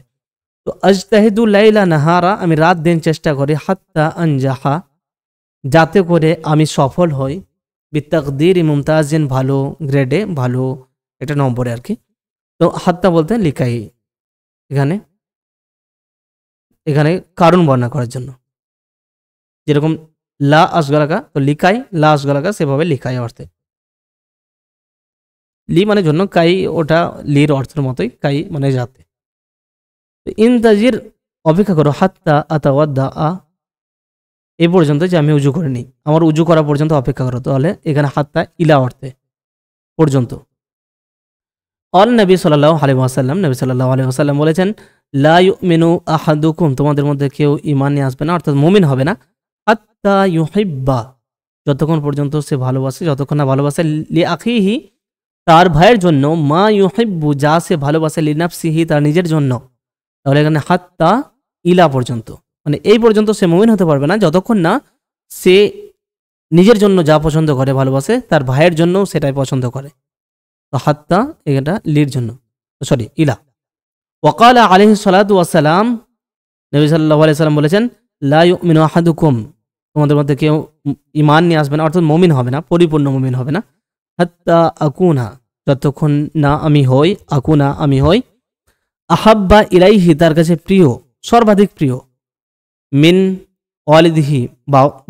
তো আজতাহিদু লাইলা নাহারা, আমি রাত দিন চেষ্টা করি, হাত্তা আনজাহা, যাতে করে আমি সফল হই, বিতাকদির মুমতাজিন, ভালো গ্রেডে, ভালো একটা নম্বরে আর কি। তো হাত্তা বলতে লিকাই, এখানে কারণ বর্ণনা করার জন্য। যেরকম লা আসগালাকা, তো লিকাই, লা আসগালাকা, সেভাবে লিকাই অর্থে। লি মানে জন্য, কাই ওটা লির অর্থের মতোই, কাই মানে যাতে। ইনতাজির, অপেক্ষা করো, হাত্তা আতাওয়াদ্দা, এ পর্যন্ত যে আমি উজু করে নিই, আমার উজু করা পর্যন্ত অপেক্ষা করো। তাহলে এখানে হাত্তা ইলা অর্থে পর্যন্ত। অল নবী সাল্লাল্লাহু আলাইহি ওয়াসাল্লাম, নবী সাল্লাল্লাহু আলাইহি ওয়াসাল্লাম বলেছেন লা ইউমিনু আহাদুকুম, তোমাদের মধ্যে কেউ ঈমান নিয়ে আসবে না, অর্থাৎ মুমিন হবে না, হাত্তা ইউহিব্বা, যতক্ষণ পর্যন্ত সে ভালোবাসে, যতক্ষণ না ভালোবাসে, লি আখিহি, তার ভাইয়ের জন্য, মা ইউহিব্বু, যা সে ভালোবাসে, লি নাফসিহি, তার নিজের জন্য। তাহলে এখানে হাত্তা ইলা পর্যন্ত, মানে এই পর্যন্ত সে মুমিন হতে পারবে না যতক্ষণ না সে নিজের জন্য যা পছন্দ করে, ভালোবাসে, তার ভাইয়ের জন্য সেটাই পছন্দ করে। তো হাত্তা এটা লির জন্য, সরি ইলা। ওয়াকাল আলাইহিস সালাতু ওয়াস সালাম, নবী সাল্লাল্লাহু আলাইহি সাল্লাম বলেছেন লা ইউমিনু আহাদুকুম, তোমাদের মধ্যে কেউ ঈমান নিয়ে আসবে না, অর্থাৎ মুমিন হবে না, পরিপূর্ণ মুমিন হবে না, হাত্তা আকুনা, যতক্ষণ না আমি হই, আকুনা, আমি হই, আহাব্বা ইলাইহি, তার কাছে প্রিয়, সর্বাধিক প্রিয়, মিন ওয়ালিদিহি,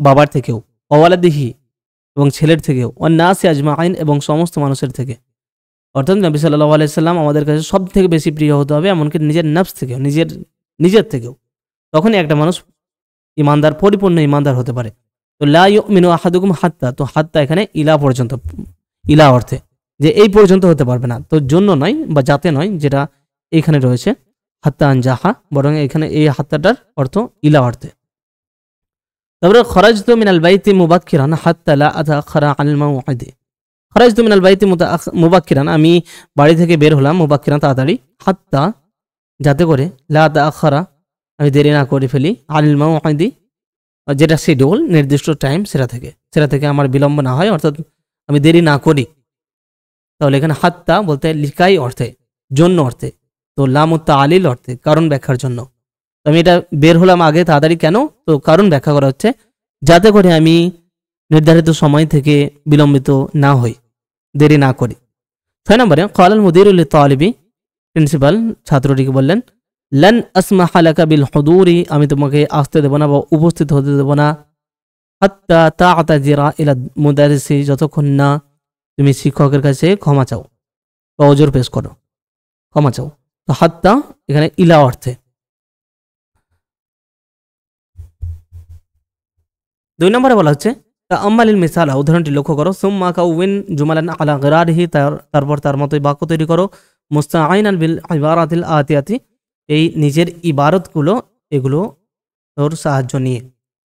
বাবার থেকেও, ওয়ালাদিহি, এবং ছেলের থেকেও, ওয়ান্নাসি আজমাইন, এবং সমস্ত মানুষের থেকে। অর্থাৎ নবী সাল্লাল্লাহু আলাইহি সাল্লাম আমাদের কাছে সব থেকে বেশি প্রিয় হতে হবে, এমনকি নিজের নফস থেকেও, নিজের থেকেও। তখনই একটা মানুষ ইমানদার, পরিপূর্ণ ইমানদার হতে পারে। তো লা ইউমিনু আহাদুকুম হাত্তা, তো হাত্তা এখানে ইলা পর্যন্ত, ইলা অর্থে, যে এই পর্যন্ত হতে পারবে না, তো জন্য নয় বা যাতে নয়, যেটা এখানে রয়েছে হাত্তা আনজাহা, বরং এখানে এই হাত্তাটার অর্থ ইলা অর্থে। তারপরে খরাজতু মিনাল বাইতি মুবাক্কিরান হাত্তা লা আতাআখারা আনিল মাওঈদি, খরাজতু মিনাল বাইতি মুবাক্কিরান, আমি বাড়ি থেকে বের হলাম, মুবাক্কিরান তাড়াতাড়ি, হাত্তা, যাতে করে, লা আতাআখারা, আমি দেরি না করে ফেলি, আনিল মাওঈদি, যেটা শিডিউল, নির্দিষ্ট টাইম, সেটা থেকে আমার বিলম্ব না হয়, অর্থাৎ আমি দেরি না করি। তাহলে এখানে হাত্তা বলতে লিকাই অর্থে, জন্য অর্থে, তো লামুত তালিল অর্থে, কারণ ব্যাখ্যার জন্য। তো আমি এটা বের হলাম আগে তাড়াতাড়ি কেন, তো কারণ ব্যাখ্যা করা হচ্ছে যাতে করে আমি নির্ধারিত সময় থেকে বিলম্বিত না হই, দেরি না করি। 6 নম্বরে ক্বালাল মুদিরুল তালিবি, প্রিন্সিপাল ছাত্রটিকে বললেন, লান আসমাহা লাকা বিল হুদুরি, আমি তোমাকে আসতে দেব না বা উপস্থিত হতে দেব না, হাত্তা তা'তাজিরা ইলা মুদারিসি, যতক্ষণ না তুমি শিক্ষকের কাছে ক্ষমা চাও বা ওজর পেশ করো, ক্ষমা চাও। তো হাত্তা এখানে ইলা অর্থে। 2 নম্বরে বলা হচ্ছে তাআম্মালিল মিসালা, উদাহরণটি লক্ষ্য করো, সুম্মা কাউইন জুমালান আলা গিরারিহি, তারপর তার মতোই বাক্য তৈরি করো, মুস্তাআইনান বিল ইবারাতিল আতিয়াতি, এই নিজের ইবারতগুলো এগুলো ওর সাহায্য নিয়ে,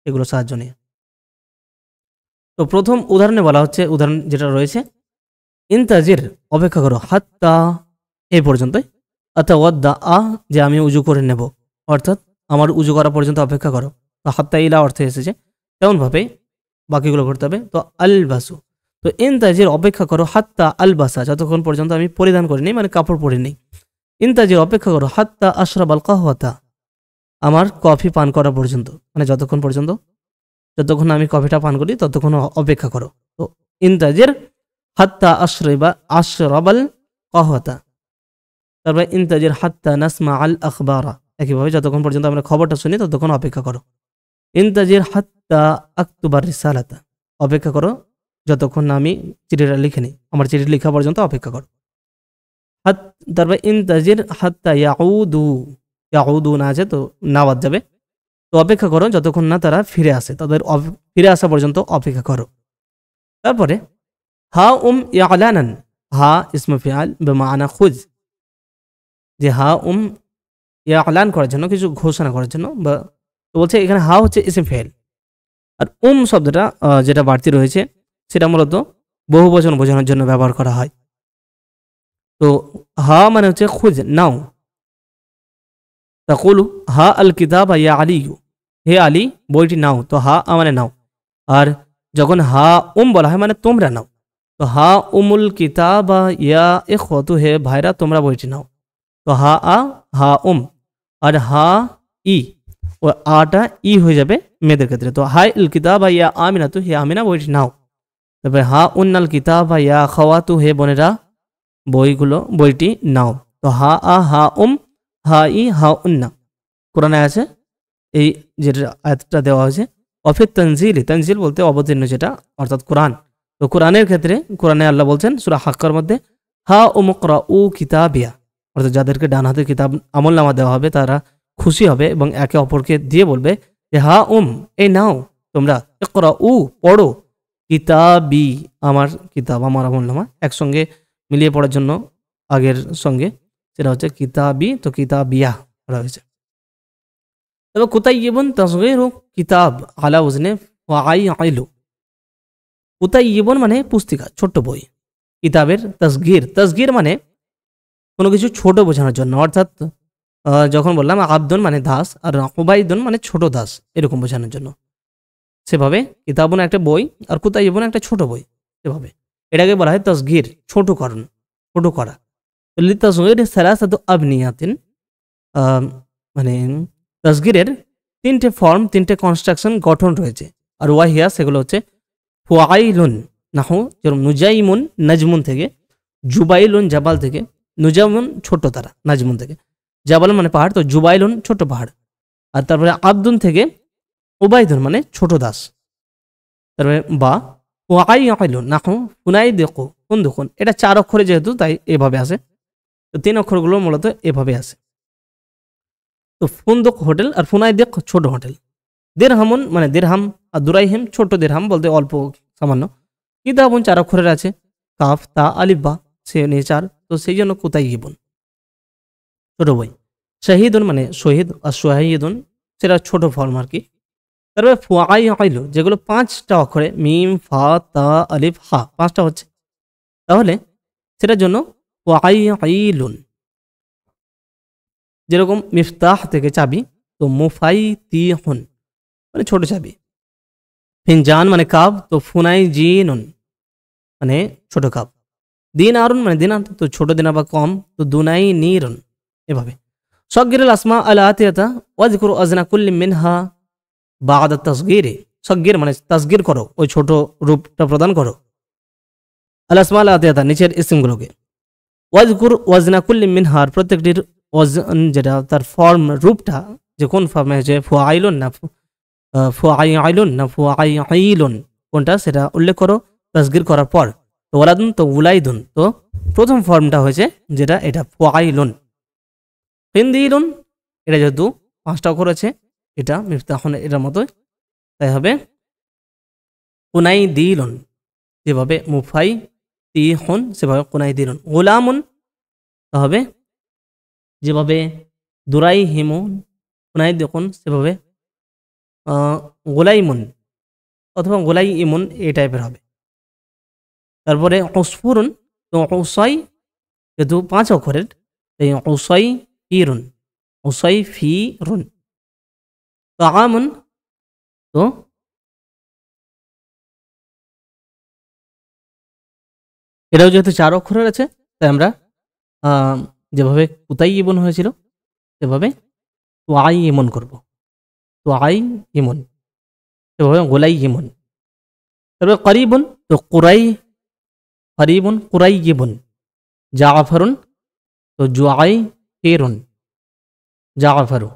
এগুলো সাহায্য নিয়ে। তো প্রথম উদাহরণে বলা হচ্ছে, উদাহরণ যেটা রয়েছে, ইনতাজির, অপেক্ষা করো, হাত্তা এই পর্যন্তই, আতাওয়াদ্দা আ, যে আমি উজু করে নেব, অর্থাৎ আমার উজু করা পর্যন্ত অপেক্ষা করো। তো হাত্তা ইলা অর্থে এসেছে, তেমনভাবে বাকিগুলো করতে হবে। তো আল বাসু, তো ইনতাজির, অপেক্ষা করো, হাত্তা আল বাসা, যতক্ষণ পর্যন্ত আমি পরিধান করিনি, মানে কাপড় পরিনি। ইনতাজির, অপেক্ষা করো, হাত্তা আশরাব আল কাহওয়াতা, আমার কফি পান করা পর্যন্ত, মানে যতক্ষণ পর্যন্ত, যতক্ষণ আমি কফিটা পান করি ততক্ষণ অপেক্ষা করো। তো ইনতাজির হাত্তা আশরাবাল কাহওয়াতা, তারপরে ইনতাজির হাত্তা নাসমা আল আখবারা, একইভাবে যতক্ষণ পর্যন্ত আমরা খবরটা শুনি ততক্ষণ অপেক্ষা করো। ইনতাজির হাত্তা আকতুবার রিসালাতা, অপেক্ষা করো যতক্ষণ না আমি চিঠিটা লিখে নিই, আমার চিঠি লেখা পর্যন্ত অপেক্ষা করো। তারপরে ইনতাজির হাত্তা ইয়াউদু না আছে, তো না বাদ যাবে, তো অপেক্ষা করো যতক্ষণ না তারা ফিরে আসে, তাদের ফিরে আসা পর্যন্ত অপেক্ষা করো। তারপরে হা ইয়ালানান, হা ইসমে ফিআল বিমানা খুজ, যে হা ইয়ালান করার জন্য, কিছু ঘোষণা করার জন্য, বা তো বলছে এখানে হা হচ্ছে ইসম ফেল, আর শব্দটা যেটা বাড়তি রয়েছে সেটা মূলত বহু বচন বোঝানোর জন্য ব্যবহার করা হয়। তো হা মানে হচ্ছে খুঁজ নাও, তাকুলু হা আল কিতাব ইয়া আলিয়ু, হে আলী বইটি নাও, তো হা মানে নাও। আর যখন হা বলা হয় মানে তোমরা নাও, তো হা উমুল কিতাব ইয়া ইখওয়াতু, হে ভাইরা তোমরা বইটি নাও। তো হা আর হা ই, ও আটা ই হয়ে যাবে মেয়েদের ক্ষেত্রে। তো হাই ইল কিতাব ইয়া আমিনা, তো হে আমিনা বইটি নাও। তারপরে হা উন্নাল কিতাব ইয়া খাওয়াতু, হে বোনেরা বইটি নাও। তো হা হা হা ই হা উন্না, কোরআনে আছে এই যেটা আয়াতটা দেওয়া হয়েছে। অফির তনজিল বলতে অবতীর্ণ যেটা, অর্থাৎ কোরআন। তো কোরআনের ক্ষেত্রে কোরআনে আল্লাহ বলছেন সূরা হাক্কার মধ্যে, হা মুকরাউ কিতাবিয়া, অর্থাৎ যাদেরকে ডান হাতে কিতাব আমলনামা দেওয়া হবে তারা খুশি হবে এবং একে অপরকে দিয়ে বলবে যে হা এই নাও তোমরা, ইকরাউ পড়ো, কিতাবি আমার কিতাব, আমার আমলনামা, একসঙ্গে মিলিয়ে পড়ার জন্য আগের সঙ্গে সেটা হচ্ছে কিতাবি, তো কিতাবিয়া করা হয়েছে। তবে কুতাইয়িবুন তাসগীরু কিতাব আলা ওয়াজনে ফাআইলু, কুতাইয়িবুন মানে পুস্তিকা, ছোট্ট বই, কিতাবের তাসগীর মানে কোনো কিছু ছোট বোঝানোর জন্য, অর্থাৎ যখন বললাম আবদুন মানে দাস, আর উবাইদুন মানে ছোট দাস, এরকম বোঝানোর জন্য। সেভাবে কিতাবুন একটা বই আর কুতাইয়িবুন একটা ছোট বই, সেভাবে এটাকে বলা হয় তাসগীর, ছোট করা। লিতাসগীর সালাসাতু আবনিয়াতিন, মানে তাসগীরের 3টে ফর্ম, 3টে কনস্ট্রাকশন, গঠন রয়েছে। আর ওয়াহিয়া সেগুলো হচ্ছে ফুআইলুন, নাহু যেরকম নুজাইমুন নাজমুন থেকে, জুবাইলুন জাবাল থেকে, নুজামুন ছোট তারা নাজমুন থেকে, জাবাল মানে পাহাড়, তো জুবাইলুন ছোট পাহাড়। আর তারপরে আবদুন থেকে উবাইদুন মানে ছোট দাস। তারপরে বা ওয়াইলুন নাহু ফুনাই দেখো ফুন্দুকুন, এটা 4 অক্ষরে যেহেতু তাই এভাবে আসে, তো 3 অক্ষরগুলো মূলত এভাবে আসে। তো ফুন্দুক হোটেল আর ফুনাইদেক ছোট হোটেল। দিরহামুন মানে দিরহাম, আর দুরাইহিম ছোট দিরহাম বলতে অল্প সামান্য। কিতাবুন 4 অক্ষরের আছে, কাফ তা আলিফ বা, সে নিয়ে 4, তো সেই জন্য কুতাইয়িবুন ছোট বই। শাহিদুন মানে শহীদ, আর শাহিদুন সেটা ছোট ফর্ম আর কি। তারপরে ফুআইলু যেগুলো 5টা অক্ষরে, মিম ফা তা আলিফ হা, 5টা হচ্ছে, তাহলে সেটার জন্য ফুআইলুন। যেরকম মিফতাহ থেকে চাবি, তো মুফাইতিহুন মানে ছোট চাবি। ফিনজান মানে কাপ, তো ফুনাইজিনুন মানে ছোট কাপ। দিনারুন মানে দিনার, তো ছোট দিনার বা কম, তো দুনাই নিরুন এভাবে সগগিরুল আসমা আল আতিয়াতা ওয়াজকুর আজনা কুল্লি মিনহা বা'দা তাসগীরি, সগগির মানে তাসগীর করো, ওই ছোট রূপটা প্রদান করো আল আসমা আল আতিয়াতা নিচের ইসমগুলোকে, ওয়াজকুর ওয়াজনা কুল্লি মিনহার প্রত্যেকটির ওয়াজন যেটা তার ফর্ম রূপটা যে কোন ফর্মে হয়েছে ফুআইলুন না ফুআইলুন না ফুআইলুন কোনটা সেটা উল্লেখ করো তাসগীর করার পর। তো ওয়ালাদুন তো উলাইদুন, তো প্রথম ফর্মটা হয়েছে যেটা এটা ফুআইলুন। কিনদিলুন এটা যেহেতু 5টা অক্ষর আছে এটা মিফতাহুন এটার মতোই, তাই হবে কুনাইদিলুন, যেভাবে মুফাই তিহুন সেভাবে কুনাইদিলুন। গোলামুন হবে যেভাবে দুরাই হিমুন কুনাই দেখুন সেভাবে গোলাইমুন অথবা গোলাই ইমুন এই টাইপের হবে। তারপরে উসফুরুন, তো উসাই যেহেতু 5 অক্ষরের এই উসাই ফিরুন, উসাই ফিরুন। তাআমুন, তো এটাও যেহেতু 4 অক্ষরের আছে তাই আমরা যেভাবে কুতাই ইবন হয়েছিল সেভাবে তোয়াই ইমন করবো, তোয়াই ইমন সেভাবে গোলাই ইমন। তারপরে করিবুন, তো কুরাই করিবুন কুরাই ইবন। জাফরুন, তো জুআই ফিরুন জাফরু।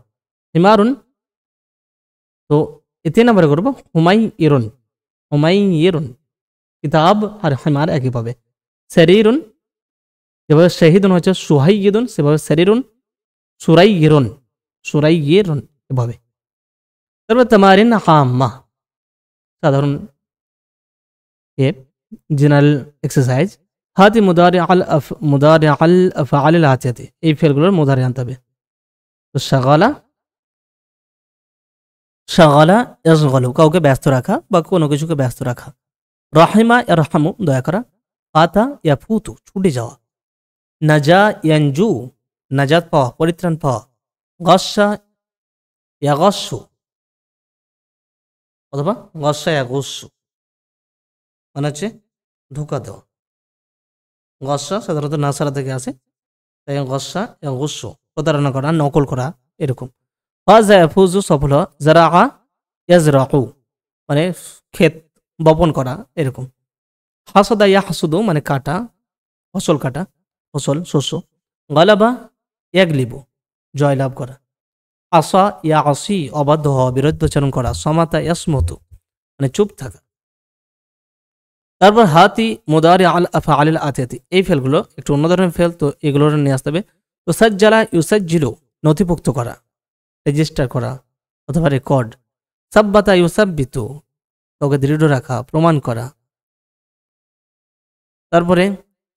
হিমারুন, তো 3 নম্বরে করবো হুমাই ইরুন, হুমাই ইরুন। কিতাব আর হিমার একইভাবে। শরীরুন যেভাবে শহীদুন হচ্ছে সুহাইয়িদুন সেভাবে শরীরুন সুরাইয়িরুন, সুরাইয়িরুন এভাবে। তারপর তামারিন আম্মা সাধারণ জেনারেল এক্সারসাইজ। হাতি মুদারি আল আফআল আল আতিয়াতি, এই ফেলগুলোর মুদারি আনতে হবে। তো শাগালা, শাগালা ইয়াশগালু কাউকে ব্যস্ত রাখা বা কোনো কিছুকে ব্যস্ত রাখা। রাহিমা ইয়ারহামু দয়া করা। ফাতা ইয়াফুতু ছুটে যাওয়া। নাজা ইয়ানজু নাজাত পাওয়া পরিত্রাণ পাওয়া। গস্সা ইয়াগস্সু অথবা গস্সা ইয়াগুস্সু মানে হচ্ছে ধোকা দেওয়া। গস্সা সাধারণত নাসারা থেকে আসে, তাই গস্সা ইয়াগুস্সু প্রতারণা করা নকল করা এরকম। ফাজা ইয়াফুজু সফল হওয়া। জারাআ ইয়াজরাউ মানে ক্ষেত বপন করা এরকম। হাসাদা ইয়াহসুদু মানে কাটা ফসল কাটা ফসল শস্য। গালাবা ইয়াগলিবু জয়লাভ করা। আসা ইয়া আসি অবাধ্য হওয়া বিরুদ্ধাচরণ করা। সমাতা ইয়াসমতু মানে চুপ থাকা। তারপর হাতি মুদারি আল আফআল আল আতিয়াতি, এই ফেলগুলো একটু অন্য ধরনের ফেল, তো এগুলো নিয়ে আসতে হবে। তো সাজ্জালা ইউসাজ্জিলু নথিভুক্ত করা রেজিস্টার করা অথবা রেকর্ড। সাব্বাতা ইউসাব্বিতু কাউকে দৃঢ় রাখা প্রমাণ করা। তারপরে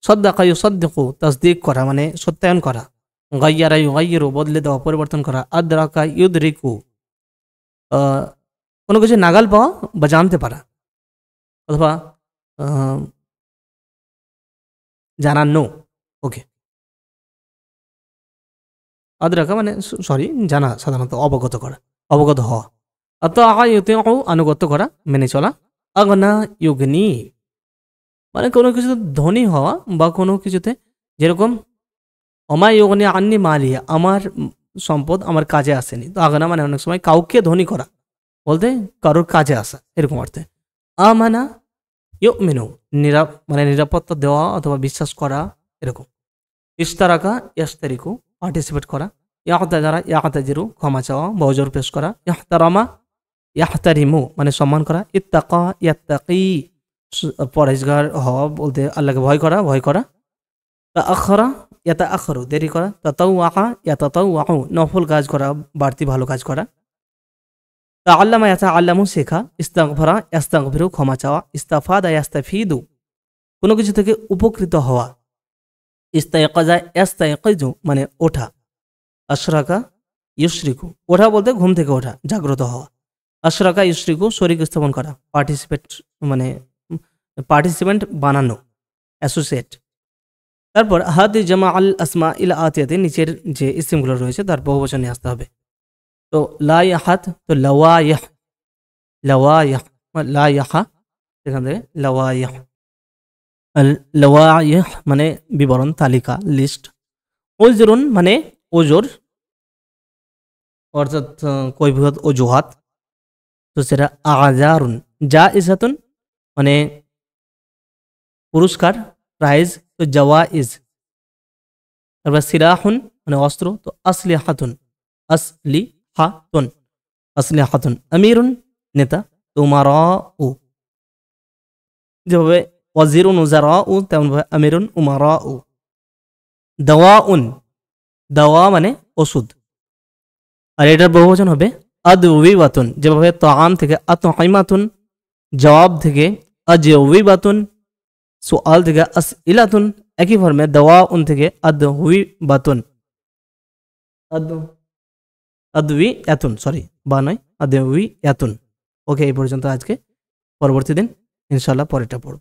সদ্দাকা ইউসাদ্দিকু তাসদিক করা মানে সত্যায়ন করা। গাইয়ারা ইউগাইয়িরু বদলে দেওয়া পরিবর্তন করা। আদরাকা ইউদরিকু কোনো কিছু নাগাল পাওয়া বা জানতে পারা অথবা জানানো। ওকে, আদরাকা মানে সরি জানা, সাধারণত অবগত করা অবগত হওয়া। আতা ইউতিউ আনুগত্য করা মেনে চলা। আগনা ইউগনি মানে কোনো কিছুতে ধনী হওয়া বা কোনো কিছুতে যেরকম অমা ইউগনি আন্নি মালিয়া আমার সম্পদ আমার কাজে আসেনি। তো আগনা মানে অনেক সময় কাউকে ধনী করা বলতে কারোর কাজে আসা এরকম অর্থে। আমানা ইউমিনু মানে নিরাপত্তা দেওয়া অথবা বিশ্বাস করা এরকম। ইশতারাকা ইয়াশতারিকু পার্টিসিপেট করা। ইয়াহতাজারা ইয়াহতাজিরু ক্ষমা চাওয়া বজর পেশ করা। ইহতারামা ইয়াহতারিমু মানে সম্মান করা। ইত্তাকা ইয়াত্তাকি পরেশগার হওয়া বলতে আল্লাহকে ভয় করা ভয় করা। তাআখারা ইয়াতাআখারু দেরি করা। তাতাওয়া ইয়াতাতাওয়াউ নফল কাজ করা বাড়তি ভালো কাজ করা। তাআল্লামা ইয়াতাআল্লামু শেখা। ইস্তাগফারা ইস্তাগফিরু ক্ষমা চাওয়া। ইস্তাফাদা ইয়াস্তাফিদু কোনো কিছু থেকে উপকৃত হওয়া। ইস্তাইকাজা ইয়াস্তাইকিজু মানে ওঠা। আশরাকা ইউশরিকু ওঠা বলতে ঘুম থেকে ওঠা জাগ্রত হওয়া। আশরাকা ইউশরিকু শরীক স্থাপন করা পার্টিসিপেট মানে পার্টিসিপেন্ট বানানো অ্যাসোসিয়েট। তারপর হাদি জামা আল আসমা ইল আতিয়াতে নিচের যে ইসিমগুলো রয়েছে তার বহুবচনে আসতে হবে। তো লা ইয়াহাত তো লাওয়াইহ লাওয়াইহ লা ইয়াহা সেখান থেকে লাওয়াইহ। লাওয়াইহ মানে বিবরণ তালিকা লিস্ট। উজরুন মানে ওজোর অর্থাৎ কৈফিয়ত অজুহাত, তো সেটা আজারুন। যা ইসাতুন মানে পুরস্কার, প্রাইজ, তো জাওয়াইজ। তারপর সিরাহুন মানে অস্ত্র, তো আসলি হাতুন, আসলি হাতুন, আসলি হাতুন। আমিরুন নেতা, তো উমারা উ, যেভাবে ওয়াজিরুন উজারা উ তেমনভাবে আমিরুন উমারা উ। দাওয়াউন, দাওয়া মানে ওষুধ, আর এটার বহুবচন হবে আদউইবাতুন, যেভাবে তাআম থেকে আতঈমাতুন, জবাব থেকে আজউইবাতুন, সুআল থেকে আসইলাতুন, একই ফর্মে দাওয়াউন থেকে আদউইবাতুন, আদউইয়াতুন, সরি বা নয়, আদউইয়াতুন। ওকে, এই পর্যন্ত আজকে। পরবর্তী দিন ইনশাআল্লাহ পরেরটা পড়ব।